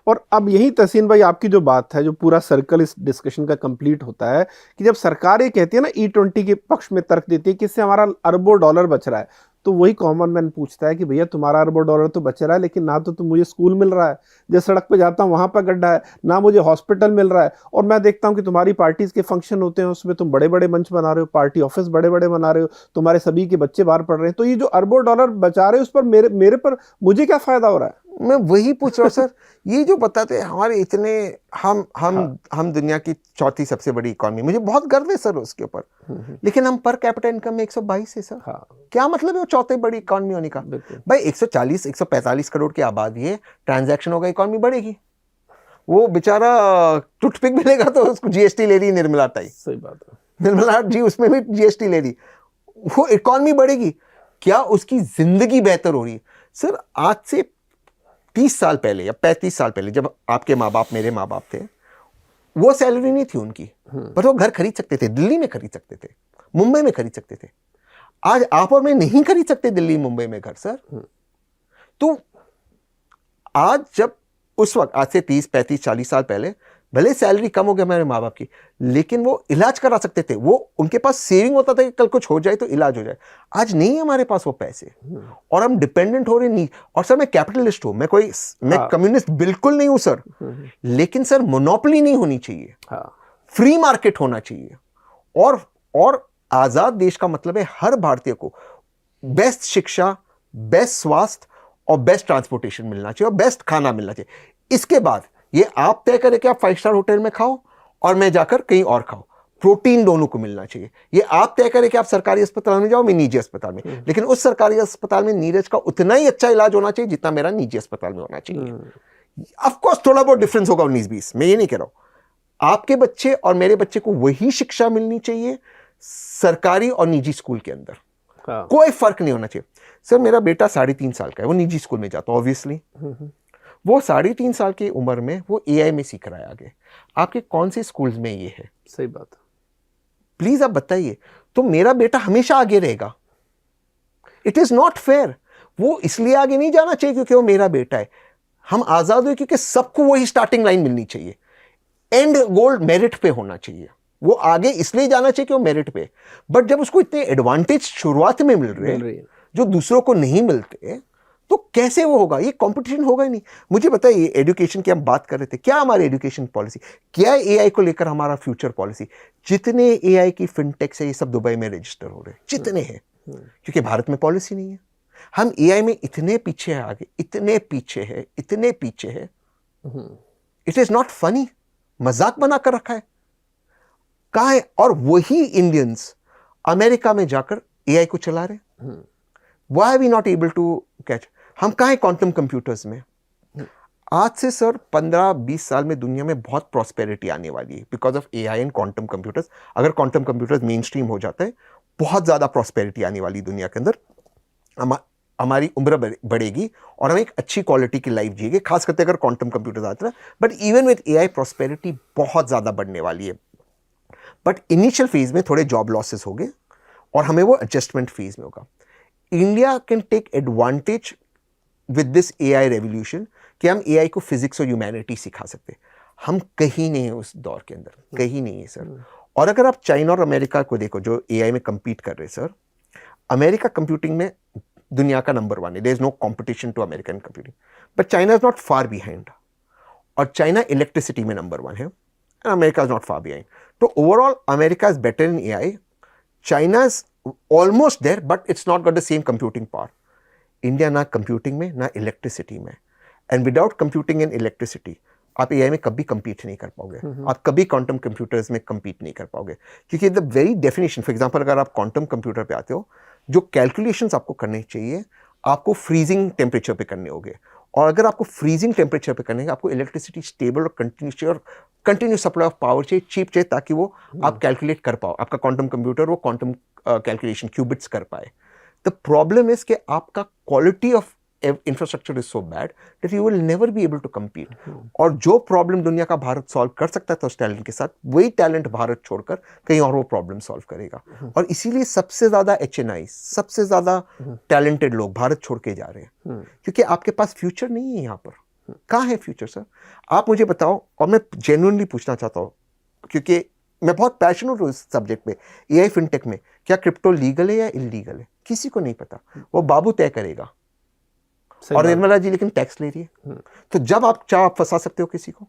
और अब यही तहसीन भाई आपकी जो बात है, जो पूरा सर्कल इस डिस्कशन का कंप्लीट होता है कि जब सरकार ये कहती है ना, E20 के पक्ष में तर्क देती है कि इससे हमारा अरबों डॉलर बच रहा है, तो वही कॉमन मैन पूछता है कि भैया तुम्हारा अरबों डॉलर तो बच रहा है, लेकिन ना तो मुझे स्कूल मिल रहा है, जिस सड़क पे जाता हूँ वहां पर गड्ढा है, ना मुझे हॉस्पिटल मिल रहा है। और मैं देखता हूँ कि तुम्हारी पार्टीज के फंक्शन होते हैं, उसमें तुम बड़े बड़े मंच बना रहे हो, पार्टी ऑफिस बड़े बड़े बना रहे हो, तुम्हारे सभी के बच्चे बाहर पढ़ रहे हैं, तो ये जो अरबों डॉलर बचा रहे हो, उस पर मेरे पर मुझे क्या फायदा हो रहा है? मैं वही पूछ रहा हूँ सर। ये जो बताते हैं हमारे इतने, हम दुनिया की 4थी सबसे बड़ी इकॉनमी, मुझे बहुत गर्व है सर उसके ऊपर, लेकिन हम पर कैपिटा इनकम में 122 है सर। क्या मतलब है वो 4थी बड़ी इकॉनमी होने का? भाई 140-145 करोड़ की आबादी है, ट्रांजैक्शन होगा, इकॉनमी बढ़ेगी। वो बेचारा टूथपिक मिलेगा तो उसको जीएसटी ले रही निर्मला ताई। सही बात है, निर्मला जी उसमें भी जीएसटी ले रही, वो इकॉनमी बढ़ेगी। क्या उसकी जिंदगी बेहतर हो रही है? सर आज से 30 साल पहले या 35 साल पहले, जब आपके माँ बाप, मेरे माँ बाप थे, वो सैलरी नहीं थी उनकी, पर वो घर खरीद सकते थे, दिल्ली में खरीद सकते थे, मुंबई में खरीद सकते थे। आज आप और मैं नहीं खरीद सकते दिल्ली मुंबई में घर सर। तो आज जब उस वक्त, आज से 30-35-40 साल पहले, भले सैलरी कम हो गया मेरे माँ बाप की, लेकिन वो इलाज करा सकते थे, वो उनके पास सेविंग होता था कि कल कुछ हो जाए तो इलाज हो जाए। आज नहीं है हमारे पास वो पैसे, और हम डिपेंडेंट हो रहे नहीं। और सर मैं कैपिटलिस्ट हूं, मैं कम्युनिस्ट बिल्कुल नहीं हूं सर, लेकिन सर मोनोपोली नहीं होनी चाहिए, फ्री मार्केट होना चाहिए। और आजाद देश का मतलब है हर भारतीय को बेस्ट शिक्षा, बेस्ट स्वास्थ्य और बेस्ट ट्रांसपोर्टेशन मिलना चाहिए, और बेस्ट खाना मिलना चाहिए। इसके बाद ये आप तय करें कि आप 5 स्टार होटल में खाओ और मैं जाकर कहीं और खाओ, प्रोटीन दोनों को मिलना चाहिए। ये आप तय करें कि आप सरकारी अस्पताल में जाओ, मैं निजी अस्पताल में, लेकिन उस सरकारी अस्पताल में नीरज का उतना ही अच्छा इलाज होना चाहिए जितना मेरा निजी अस्पताल में होना चाहिए। ऑफ कोर्स थोड़ा बहुत डिफरेंस होगा 19-20, मैं ये नहीं कह रहा हूं। आपके बच्चे और मेरे बच्चे को वही शिक्षा मिलनी चाहिए सरकारी और निजी स्कूल के अंदर, कोई फर्क नहीं होना चाहिए। सर मेरा बेटा 3.5 साल का है, वो निजी स्कूल में जाता है ऑब्वियसली। वो 3.5 साल की उम्र में वो एआई में सीख रहा है आगे। आपके कौन से स्कूल्स में ये है? सही बात है, प्लीज आप बताइए। तो मेरा बेटा हमेशा आगे रहेगा। It is not fair. वो इसलिए आगे नहीं जाना चाहिए क्योंकि वो मेरा बेटा है। हम आजाद हुए क्योंकि सबको वही स्टार्टिंग लाइन मिलनी चाहिए, एंड गोल मेरिट पे होना चाहिए। वो आगे इसलिए जाना चाहिए कि वो मेरिट पे, बट जब उसको इतने एडवांटेज शुरुआत में मिल रहे हैं जो दूसरों को नहीं मिलते, तो कैसे वो होगा? ये कंपटीशन होगा ही नहीं। मुझे बताइए, एजुकेशन की हम बात कर रहे थे, क्या हमारी एजुकेशन पॉलिसी, क्या एआई को लेकर हमारा फ्यूचर पॉलिसी? जितने एआई की फिनटेक्स है ये सब दुबई में रजिस्टर हो रहे हैं, जितने हैं, क्योंकि भारत में पॉलिसी नहीं है। हम एआई में इतने पीछे है, आगे इतने पीछे है, इतने पीछे है। इट इज नॉट फनी, मजाक बना कर रखा है। कहाँ है? और वही इंडियंस अमेरिका में जाकर एआई को चला रहे। Why are we not able to catch? हम कहाँ हैं क्वांटम कंप्यूटर्स में? आज से सर 15-20 साल में दुनिया में बहुत प्रॉस्पेरिटी आने वाली है because of AI and quantum computers. अगर क्वांटम कंप्यूटर्स मेन स्ट्रीम हो जाता है, बहुत ज़्यादा प्रॉस्पेरिटी आने वाली दुनिया के अंदर। हमारी उम्र बढ़ेगी और हम एक अच्छी क्वालिटी की लाइफ जिएंगे, खास करके अगर क्वांटम कंप्यूटर्स आते हैं। But even with AI prosperity बहुत ज़्यादा बढ़ने वाली है। बट इनिशियल फेज में थोड़े जॉब लॉसेस हो गए और हमें वो एडजस्टमेंट फेज में होगा। India can take advantage with this AI revolution कि हम एआई को फिजिक्स और ह्यूमैनिटी सिखा सकते हैं। हम कहीं नहीं है उस दौर के अंदर, कहीं नहीं है सर। और अगर आप चाइना और अमेरिका को देखो जो एआई में compete कर रहे हैं सर, अमेरिका कंप्यूटिंग में दुनिया का नंबर 1 है। There is no competition to American computing, but China is not far behind. और चाइना इलेक्ट्रिसिटी में नंबर 1 है and America is not far behind. तो overall America is better in AI, China is almost there but it's not got the same computing power. India ना computing में ना electricity में, and without computing and electricity आप AI में कभी compete नहीं कर पाओगे। आप कभी क्वांटम कंप्यूटर्स में compete नहीं कर पाओगे, क्योंकि the very definition, for example अगर आप क्वांटम कंप्यूटर पे आते हो, जो कैलकुलेशंस आपको करने चाहिए आपको फ्रीजिंग टेम्परेचर पे करने होंगे। और अगर आपको फ्रीजिंग टेम्परेचर पे करने आपको इलेक्ट्रिसिटी स्टेबल और कंटिन्यूस सप्लाई ऑफ पावर चाहिए, चीप चाहिए, ताकि वो आप कैलकुलेट कर पाओ, आपका क्वांटम कंप्यूटर वो क्वांटम कैलकुलेशन क्यूबिट्स कर पाए। द प्रॉब्लम इज कि आपका quality of infrastructure is so bad that you will never be able to compete। और जो प्रॉब्लम दुनिया का भारत सॉल्व कर सकता था उस टैलेंट के साथ, वही टैलेंट भारत छोड़कर कहीं और वो प्रॉब्लम सॉल्व करेगा। और इसीलिए सबसे ज्यादा HNI, सबसे ज्यादा टैलेंटेड लोग भारत छोड़ के जा रहे हैं, क्योंकि आपके पास फ्यूचर नहीं है। यहाँ पर कहाँ है फ्यूचर सर? आप मुझे बताओ। और मैं जेन्युइनली पूछना चाहता हूँ, क्योंकि मैं बहुत पैशनेट हूँ इस सब्जेक्ट में, एआई फिनटेक में। क्या क्रिप्टो लीगल है या इलीगल है? किसी को नहीं पता, वो बाबू तय करेगा। और निर्मला जी लेकिन टैक्स ले रही है। तो जब आप चाहो आप फंसा सकते हो किसी को।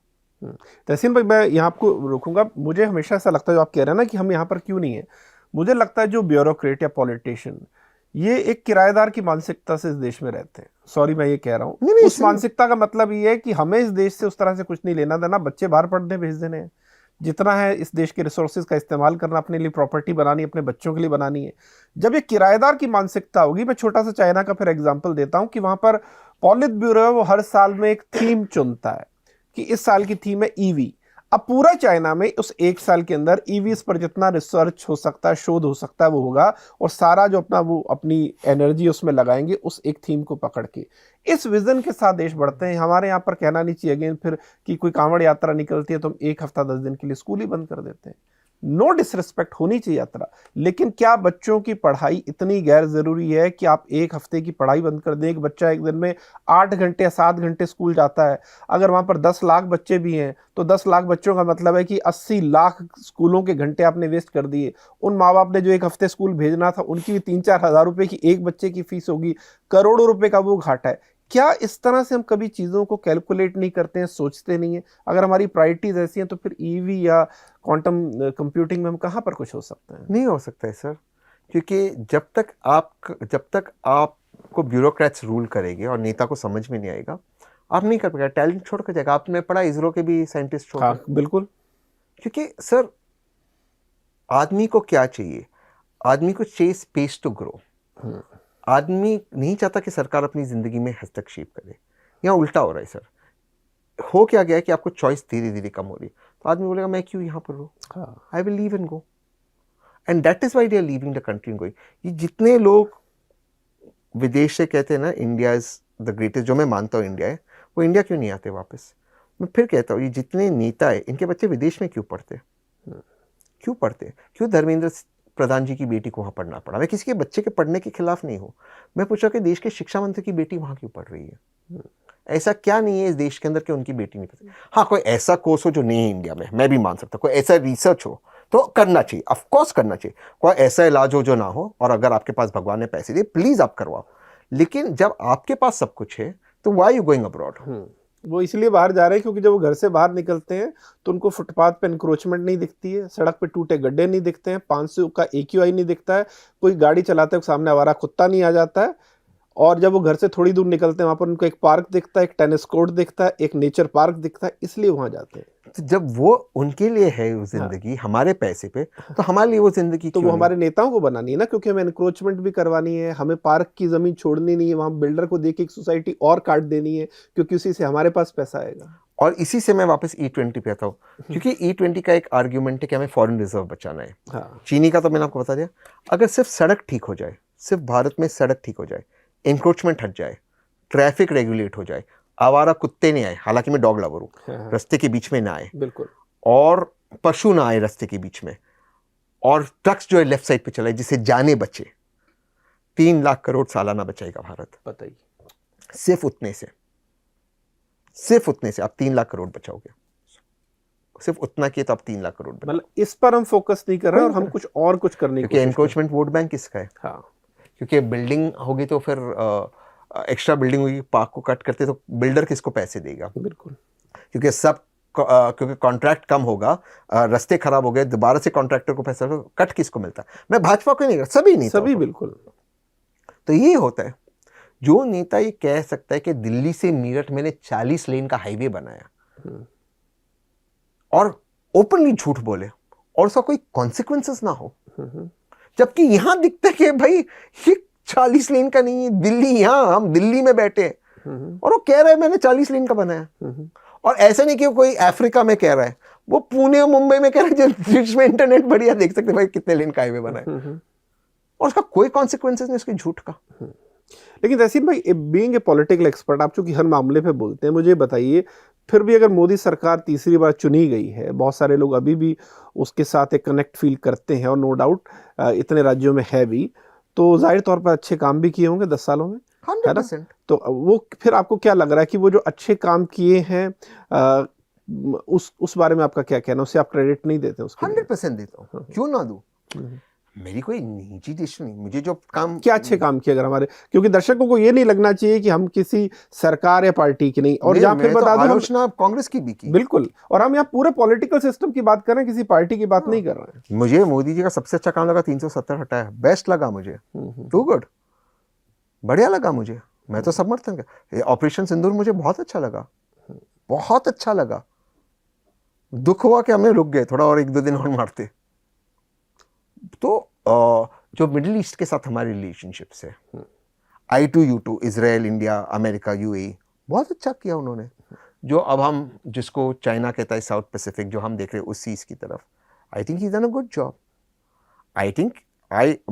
तहसीन भाई, मैं यहाँ आपको रोकूंगा। मुझे हमेशा ऐसा लगता है, जो आप कह रहे हैं ना कि हम यहाँ पर क्यों नहीं है, मुझे लगता है जो ब्यूरोक्रेट या पॉलिटिशियन, ये एक किराएदार की मानसिकता से इस देश में रहते हैं। सॉरी मैं ये कह रहा हूँ, उस मानसिकता का मतलब ये है कि हमें इस देश से उस तरह से कुछ नहीं लेना देना, बच्चे बाहर पढ़ने भेज देने हैं, जितना है इस देश के रिसोर्सेज का इस्तेमाल करना, अपने लिए प्रॉपर्टी बनानी, अपने बच्चों के लिए बनानी है। जब ये किराएदार की मानसिकता होगी, मैं छोटा सा चाइना का फिर एग्जांपल देता हूं कि वहां पर पॉलिट ब्यूरो है, वो हर साल में एक थीम चुनता है कि इस साल की थीम है ईवी। अब पूरा चाइना में उस एक साल के अंदर ईवीज पर जितना रिसर्च हो सकता है, शोध हो सकता है, वो होगा, और सारा जो अपनी एनर्जी उसमें लगाएंगे उस एक थीम को पकड़ के। इस विजन के साथ देश बढ़ते हैं। हमारे यहाँ पर कहना नहीं चाहिए अगेन फिर कि कोई कांवड़ यात्रा निकलती है तो हम 1 हफ्ता 10 दिन के लिए स्कूल ही बंद कर देते हैं। नो डिसरिस्पेक्ट, होनी चाहिए यात्रा, लेकिन क्या बच्चों की पढ़ाई इतनी गैर जरूरी है कि आप 1 हफ्ते की पढ़ाई बंद कर दें? एक बच्चा एक दिन में 8 घंटे या 7 घंटे स्कूल जाता है। अगर वहां पर 10 लाख बच्चे भी हैं तो 10 लाख बच्चों का मतलब है कि 80 लाख स्कूलों के घंटे आपने वेस्ट कर दिए। उन माँ बाप ने जो 1 हफ्ते स्कूल भेजना था, उनकी भी 3-4 हज़ार रुपए की एक बच्चे की फीस होगी, करोड़ों रुपए का वो घाटा है। क्या इस तरह से हम कभी चीज़ों को कैलकुलेट नहीं करते हैं, सोचते नहीं हैं? अगर हमारी प्रायोरिटीज ऐसी हैं तो फिर ईवी या क्वांटम कंप्यूटिंग में हम कहाँ पर कुछ हो सकते हैं? नहीं हो सकता है सर, क्योंकि जब तक आपको ब्यूरोक्रेट्स रूल करेंगे और नेता को समझ में नहीं आएगा, आप नहीं कर पाएगा। टैलेंट छोड़ कर जाएगा। आपने पढ़ा इसरो के भी साइंटिस्ट छोड़। हाँ बिल्कुल। क्योंकि सर आदमी को क्या चाहिए? आदमी को चाहिए स्पेस टू ग्रो। आदमी नहीं चाहता कि सरकार अपनी जिंदगी में हस्तक्षेप करे। यहाँ उल्टा हो रहा है सर। हो क्या गया है कि आपको चॉइस धीरे धीरे कम हो रही है, तो आदमी बोलेगा मैं क्यों यहाँ पर रहूँ, I will leave and go. And that is why they are leaving the country and going. ये जितने लोग विदेश से कहते हैं ना इंडिया इज द ग्रेटेस्ट, जो मैं मानता हूँ इंडिया है, वो इंडिया क्यों नहीं आते वापस? मैं फिर कहता हूँ, ये जितने नेता है इनके बच्चे विदेश में क्यों पढ़ते? क्यों पढ़ते? क्यों धर्मेंद्र प्रधान जी की बेटी को वहाँ पढ़ना पड़ा? मैं किसी के बच्चे के पढ़ने के खिलाफ नहीं हूँ। मैं पूछा कि देश के शिक्षा मंत्री की बेटी वहाँ क्यों पढ़ रही है? ऐसा क्या नहीं है इस देश के अंदर कि उनकी बेटी नहीं पढ़ती? हाँ, कोई ऐसा कोर्स हो जो नहीं है इंडिया में, मैं भी मान सकता, कोई ऐसा रिसर्च हो तो करना चाहिए, ऑफ कोर्स करना चाहिए। कोई ऐसा इलाज हो जो ना हो, और अगर आपके पास भगवान ने पैसे दिए प्लीज आप करवाओ। लेकिन जब आपके पास सब कुछ है तो व्हाई यू गोइंग अब्रॉड? वो इसलिए बाहर जा रहे हैं क्योंकि जब वो घर से बाहर निकलते हैं तो उनको फुटपाथ पे इंक्रोचमेंट नहीं दिखती है, सड़क पे टूटे गड्ढे नहीं दिखते हैं, 500 का AQI नहीं दिखता है, कोई गाड़ी चलाते हुए सामने आवारा कुत्ता नहीं आ जाता है, और जब वो घर से थोड़ी दूर निकलते हैं वहां पर उनको एक पार्क दिखता है, एक टेनिस कोर्ट दिखता है, एक नेचर पार्क दिखता है, इसलिए वहां जाते हैं। तो जब वो उनके लिए है वो जिंदगी हमारे पैसे पे, तो हमारे लिए वो जिंदगी तो वो क्यों हमारे नेताओं को बनानी है ना, क्योंकि हमें एनक्रोचमेंट भी करवानी है, हमें पार्क की जमीन छोड़नी नहीं है, वहां बिल्डर को देके एक सोसाइटी और काट देनी है, क्योंकि उसी से हमारे पास पैसा आएगा। और इसी से मैं वापस E20 पे आता हूँ, क्योंकि E20 का एक आर्ग्यूमेंट है कि हमें फॉरेन रिजर्व बचाना है। हाँ, चीनी का तो मैंने आपको बता दिया। अगर सिर्फ सड़क ठीक हो जाए, सिर्फ भारत में सड़क ठीक हो जाए, इंक्रोचमेंट हट जाए, ट्रैफिक रेगुलेट हो जाए, आवारा कुत्ते नहीं आए, हालांकि मैं डॉग लवर हूँ, हाँ, रास्ते के बीच में ना आए, बिल्कुल, और पशु ना आए रास्ते के बीच में, और ट्रक्स जो है लेफ्ट साइड पे चलाए जिससे जाने बचे, 3 लाख करोड़ सालाना बचाएगा भारत। बताइए। सिर्फ उतने से आप 3 लाख करोड़ बचाओगे। सिर्फ उतना किए तो आप 3 लाख करोड़ बचाओगे। मतलब इस पर हम फोकस नहीं कर रहे हैं और हम कुछ और कुछ करने की क्योंकि कोशिश कर रहे एनक्रोचमेंट वोट बैंक किसका है? हैं। हाँ, क्योंकि बिल्डिंग होगी तो फिर एक्स्ट्रा बिल्डिंग होगी, पार्क को कट करते तो बिल्डर किसको पैसे देगा? बिल्कुल, क्योंकि क्योंकि कॉन्ट्रैक्ट कम होगा, रास्ते खराब हो गए, दोबारा से कॉन्ट्रैक्टर को पैसा, कट किसको मिलता है? मैं भाजपा को नहीं कर, सभी नहीं, सभी, बिल्कुल। तो ये होता है, जो नेता ये कह सकता है कि दिल्ली से मेरठ मैंने 40 लेन का हाईवे बनाया और ओपनली झूठ बोले और उसका कोई कॉन्सिक्वेंसेस ना हो, जबकि यहां दिखता है कि भाई ये 40 लेन का नहीं है, दिल्ली, यहां हम दिल्ली में बैठे हैं और वो कह रहा है मैंने 40 लेन का बनाया। और ऐसा नहीं कि वो कोई अफ्रीका में कह रहा है, वो पुणे और मुंबई में कह रहा है, जिसमें इंटरनेट बढ़िया देख सकते भाई कितने लेन का हाईवे बना है, और उसका कोई कॉन्सिक्वेंसेस नहीं उसके झूठ का। लेकिन तहसीन भाई, बीइंग ए पॉलिटिकल एक्सपर्ट, आप चूंकि हर मामले पे बोलते हैं, मुझे बताइए, फिर भी अगर मोदी सरकार तीसरी बार चुनी गई है, बहुत सारे लोग अभी भी उसके साथ एक कनेक्ट फील करते हैं, और नो डाउट इतने राज्यों में है भी, तो जाहिर तौर पर अच्छे काम भी किए होंगे 10 सालों में, है ना? 100%। तो वो फिर आपको क्या लग रहा है कि वो जो अच्छे काम किए हैं, उस बारे में आपका क्या कहना है? उससे आप क्रेडिट नहीं देते उसके लिए? 100% देता हूँ, क्यों ना दूं? मेरी कोई निजी डिसीजन नहीं, मुझे जो काम, क्या अच्छे काम किए अगर हमारे, क्योंकि दर्शकों को ये नहीं लगना चाहिए कि हम किसी सरकार या पार्टी की नहीं, और जहां फिर बता दूं, आलोचना कांग्रेस की भी की, बिल्कुल, और हम यहाँ पूरे पॉलिटिकल सिस्टम की बात कर रहे हैं, किसी पार्टी की बात नहीं कर रहे हैं। मुझे मोदी जी का सबसे अच्छा काम लगा 370 हटाया, बेस्ट लगा मुझे, टू गुड, बढ़िया लगा मुझे, मैं तो समर्थन कर। ऑपरेशन सिंदूर मुझे बहुत अच्छा लगा, बहुत अच्छा लगा। दुख हुआ कि हमें रुक गए, थोड़ा और 1-2 दिन और मारते। तो जो मिडिल ईस्ट के साथ हमारी रिलेशनशिप्स है, I2U2, Israel, India, America, UAE, बहुत अच्छा किया उन्होंने। जो अब हम, जिसको चाइना कहता है साउथ पैसिफिक, जो हम देख रहे हैं उस चीज की तरफ, I think he done a good job. I think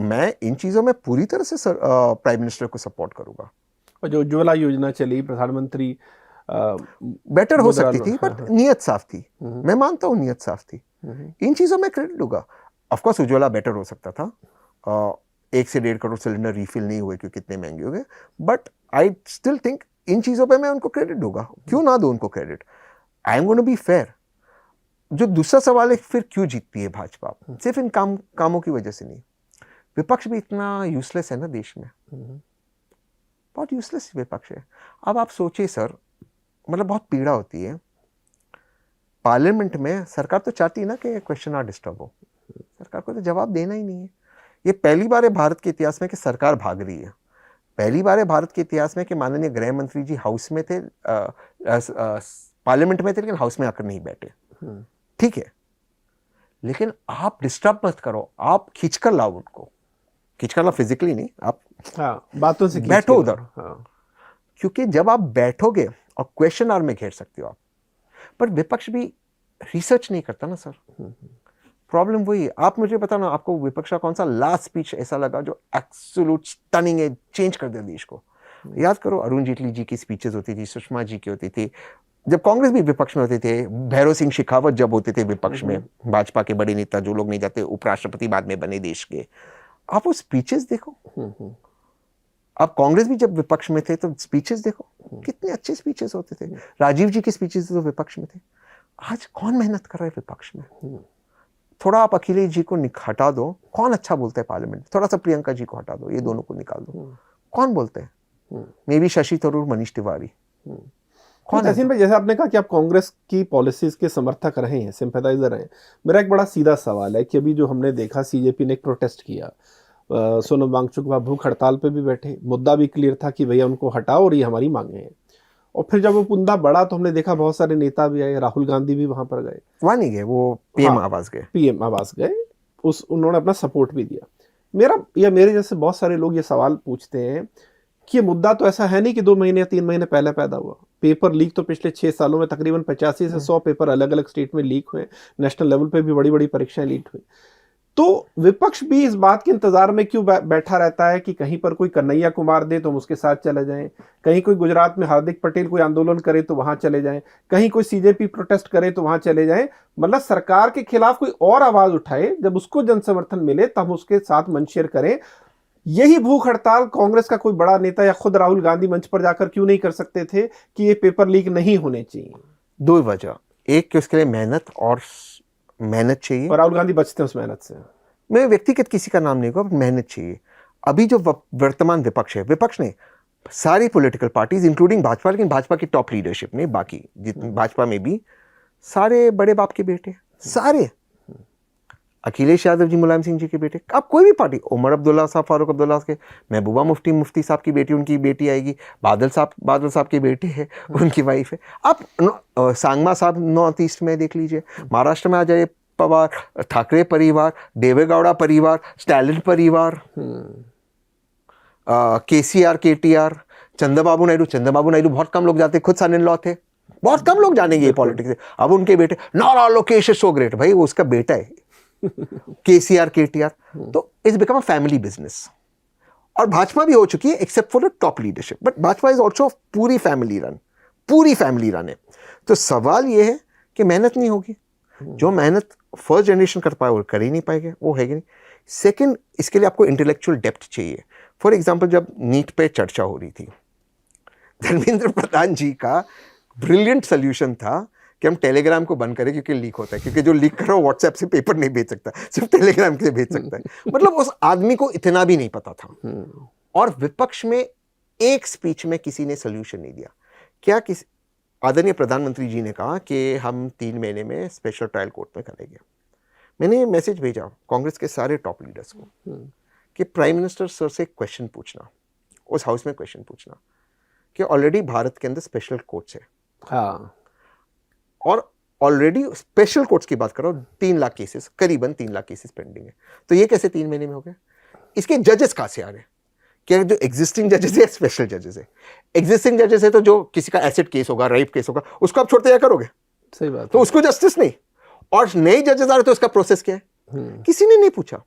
मैं इन चीजों में पूरी तरह से प्राइम मिनिस्टर को सपोर्ट करूंगा। और जो उज्ज्वला योजना चली, प्रधानमंत्री बेटर हो सकती थी, बट नीयत साफ थी, मैं मानता हूँ नीयत साफ थी, इन चीजों में क्रेडिट दूंगा। ऑफकोर्स उज्ज्वला बेटर हो सकता था, 1 से 1.5 करोड़ सिलेंडर रीफिल नहीं हुए क्योंकि कितने महंगे हो गए, but I still think in चीजों पे मैं उनको क्रेडिट दूंगा, क्यों ना दूं उनको credit. I am going to be fair. जो दूसरा सवाल है, फिर क्यों जीतती है भाजपा? सिर्फ इन कामों की वजह से नहीं, विपक्ष भी इतना यूजलेस है ना देश में, बहुत यूजलेस विपक्ष है। अब आप सोचिए सर, मतलब बहुत पीड़ा होती है, पार्लियामेंट में सरकार तो चाहती है ना कि क्वेश्चन आर डिस्टर्ब हो, सरकार को तो जवाब देना ही नहीं है। ये पहली बार है भारत के इतिहास में कि सरकार भाग रही है, पहली बार है भारत के इतिहास में कि माननीय गृह मंत्री जी हाउस में थे, पार्लियामेंट में थे, लेकिन हाउस में आकर नहीं बैठे। ठीक है, लेकिन आप डिस्टर्ब मत करो, आप खींच कर लाओ उनको, खींच कर लाओ फिजिकली नहीं, आप बातों से बैठो उधर, क्योंकि जब आप बैठोगे और क्वेश्चन आवर में घेर सकते हो आप, पर विपक्ष भी रिसर्च नहीं करता ना सर, प्रॉब्लम वही है। आप मुझे बताना, आपको विपक्ष का कौन सा लास्ट स्पीच ऐसा लगा जो एब्सोल्यूट स्टनिंग है, चेंज कर दिया देश को? याद करो, अरुण जेटली जी की स्पीचेस होती थी, सुषमा जी की होती थी, जब कांग्रेस भी विपक्ष में होते थे, भैरव सिंह शेखावत जब होते थे विपक्ष में, भाजपा के बड़े नेता जो लोग नहीं जाते, उपराष्ट्रपति बाद में बने देश के, आप वो स्पीचेस देखो। अब कांग्रेस भी जब विपक्ष में थे तो स्पीचेस देखो, कितने अच्छे स्पीचेस होते थे। राजीव जी के स्पीचेस तो विपक्ष में थे। आज कौन मेहनत कर रहा है विपक्ष में? थोड़ा आप अखिलेश जी को हटा दो, कौन अच्छा बोलता है पार्लियामेंट? थोड़ा सा प्रियंका जी को हटा दो, ये दोनों को निकाल दो, कौन बोलते हैं? मे बी शशि थरूर, मनीष तिवारी, कौन? तहसीन भाई, जैसे आपने कहा कि आप कांग्रेस की पॉलिसीज के समर्थक रहे हैं, सिंपैथाइजर हैं, मेरा एक बड़ा सीधा सवाल है कि अभी जो हमने देखा, CJP ने एक प्रोटेस्ट किया, सोनम वांगचुक वहाँ भूख हड़ताल पे भी बैठे, मुद्दा भी क्लियर था कि भैया उनको हटाओ और ये हमारी मांगे हैं। और फिर जब वो मुद्दा बढ़ा तो हमने देखा बहुत सारे नेता भी आए, राहुल गांधी भी वहां पर गए, वहाँ नहीं गए, वो पीएम आवास गए। पीएम आवास गए, उन्होंने अपना सपोर्ट भी दिया। मेरे जैसे बहुत सारे लोग ये सवाल पूछते हैं कि ये मुद्दा तो ऐसा है नहीं कि 2 महीने या 3 महीने पहले पैदा हुआ। पेपर लीक तो पिछले 6 सालों में तकरीबन 85 से 100 पेपर अलग अलग स्टेट में लीक हुए, नेशनल लेवल पे भी बड़ी बड़ी परीक्षाएं लीक हुई। तो विपक्ष भी इस बात के इंतजार में क्यों बैठा रहता है कि कहीं पर कोई कन्हैया कुमार दे तो हम उसके साथ चले जाएं, कहीं कोई गुजरात में हार्दिक पटेल कोई आंदोलन करे तो वहां चले जाएं, कहीं कोई सीजेपी प्रोटेस्ट करे तो वहां चले जाएं। मतलब सरकार के खिलाफ कोई और आवाज उठाए, जब उसको जन समर्थन मिले तब हम उसके साथ मंच शेयर करें। यही भूख हड़ताल कांग्रेस का कोई बड़ा नेता या खुद राहुल गांधी मंच पर जाकर क्यों नहीं कर सकते थे कि ये पेपर लीक नहीं होने चाहिए? 2 वजह, एक कि उसके लिए मेहनत चाहिए, और राहुल गांधी बचते हैं उस मेहनत से। मैं व्यक्तिगत किसी का नाम नहीं कहूँगा, मेहनत चाहिए। अभी जो वर्तमान विपक्ष है, विपक्ष ने सारी पॉलिटिकल पार्टीज इंक्लूडिंग भाजपा, लेकिन भाजपा की टॉप लीडरशिप ने, बाकी जितने भाजपा में भी सारे बड़े बाप के बेटे, सारे अखिलेश यादव जी मुलायम सिंह जी के बेटे, आप कोई भी पार्टी, उमर अब्दुल्ला साहब, फारूक अब्दुल्ला के, महबूबा मुफ्ती साहब की बेटी, उनकी बेटी आएगी, बादल साहब के बेटे हैं, उनकी वाइफ है। आप सांगमा साहब नॉर्थ ईस्ट में देख लीजिए, महाराष्ट्र में आ जाइए, पवार, ठाकरे परिवार, देवेगौड़ा परिवार, स्टैलिन परिवार, केसीआर, केटीआर, चंद्रबाबू नायडू बहुत कम लोग जाते, खुद सन इन लॉ थे, बहुत कम लोग जानेंगे ये पॉलिटिक्स से। अब उनके बेटे, नारा लोकेश इज सो ग्रेट, भाई वो उसका बेटा है केसीआर, केटीआर, तो it's become a family business. और भाजपा भी हो चुकी है except for the top leadership, but Bhajpa is also पूरी फैमिली रन है। तो सवाल ये है कि मेहनत नहीं होगी, जो मेहनत फर्स्ट जनरेशन कर पाए वो कर ही नहीं पाएंगे, वो है कि नहीं। सेकंड, इसके लिए आपको इंटेलेक्चुअल डेप्थ चाहिए। फॉर एग्जांपल, जब नीट पे चर्चा हो रही थी, धर्मेंद्र प्रधान जी का ब्रिलियंट सोल्यूशन था कि हम टेलीग्राम को बंद करें क्योंकि लीक होता है, क्योंकि जो लीक कर रहा है व्हाट्सएप से पेपर नहीं भेज सकता, सिर्फ टेलीग्राम से भेज सकता है। मतलब उस आदमी को इतना भी नहीं पता था। और विपक्ष में एक स्पीच में किसी ने सोल्यूशन नहीं दिया। क्या किसी आदरणीय प्रधानमंत्री जी ने कहा कि हम 3 महीने में स्पेशल ट्रायल कोर्ट में करेंगे। मैंने ये मैसेज भेजा कांग्रेस के सारे टॉप लीडर्स को कि प्राइम मिनिस्टर सर से क्वेश्चन पूछना, उस हाउस में क्वेश्चन पूछना कि ऑलरेडी भारत के अंदर स्पेशल कोर्ट्स है, हाँ, और ऑलरेडी स्पेशल कोर्ट्स की बात करो, 3 लाख केसेस, करीबन 3 लाख केसेस पेंडिंग है। तो ये कैसे 3 महीने में हो गए? इसके जजेस कहाँ से आ रहे हैं? क्या जो एग्जिस्टिंग जजेस है, स्पेशल जजेस है? एग्जिस्टिंग जजेस है तो जो किसी का एसिड केस होगा, रेप केस होगा, उसको आप छोड़ते क्या करोगे? सही बात, तो उसको जस्टिस नहीं। और नए जजेस आ रहे तो उसका प्रोसेस क्या है? किसी ने नहीं पूछा।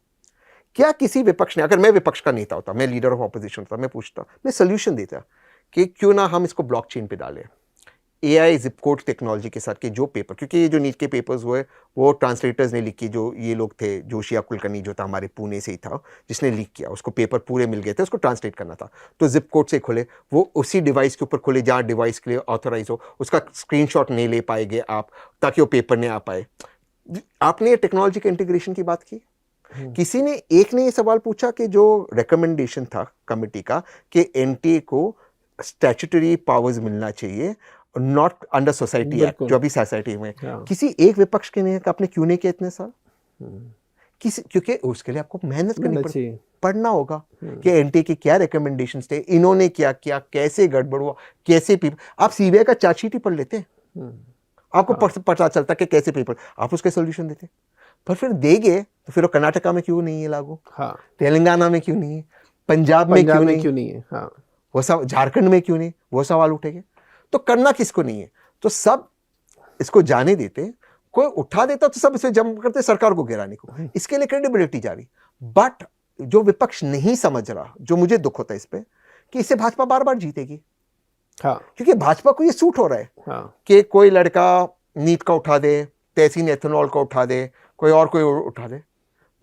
क्या किसी विपक्ष ने, अगर मैं विपक्ष का नेता होता, मैं लीडर ऑफ ऑपोजिशन होता, मैं पूछता, मैं सोल्यूशन देता कि क्यों ना हम इसको ब्लॉकचेन पे डालें, AI जिप कोड टेक्नोलॉजी के साथ के जो पेपर, क्योंकि ये जो नीट के पेपर्स हुए वो ट्रांसलेटर्स ने लीक किए, जो ये लोग थे, जोशिया कुलकर्णी जो था हमारे पुणे से ही था, जिसने लीक किया, उसको पेपर पूरे मिल गए थे, उसको ट्रांसलेट करना था, तो जिप कोड से खुले, वो उसी डिवाइस के ऊपर खुले जहाँ डिवाइस के लिए ऑथोराइज हो, उसका स्क्रीनशॉट नहीं ले पाएंगे आप, ताकि वो पेपर नहीं आ पाए। आपने टेक्नोलॉजी के इंटीग्रेशन की बात की, किसी ने एक ने ये सवाल पूछा कि जो रिकमेंडेशन था कमेटी का कि NTA को स्टैट्यूटरी पावर्स मिलना चाहिए, नॉट अंडर सोसाइटी एक्ट, जो अभी सोसाइटी में, किसी एक विपक्ष के ने आपने क्यों नहीं किया इतने साल? क्योंकि उसके लिए आपको मेहनत करनी पड़ती, पढ़ना होगा कि NTA की क्या रिकमेंडेशंस थे, इन्होंने क्या किया, कैसे गड़बड़ हुआ, कैसे पेपर। आप CBI का चार्जशीट ही पढ़ लेते, आपको पता चलता कि कैसे पेपर, आप उसके सोल्यूशन देते। पर फिर देंगे तो फिर कर्नाटका में क्यों नहीं है लागू, तेलंगाना में क्यों नहीं है, पंजाब में क्यों नहीं है, वो सब झारखंड में क्यों नहीं, वो सवाल उठेंगे। तो करना किसको नहीं है, तो सब इसको जाने देते, कोई उठा देता तो सब इसे जम करते सरकार को गिराने को, इसके लिए क्रेडिबिलिटी जा रही। बट जो विपक्ष नहीं समझ रहा, जो मुझे दुख होता है इस पे, कि इससे भाजपा बार बार जीतेगी, क्योंकि भाजपा को ये सूट हो रहा है कि कोई लड़का नीट का उठा दे, तहसीन एथेनॉल का उठा दे, कोई उठा दे,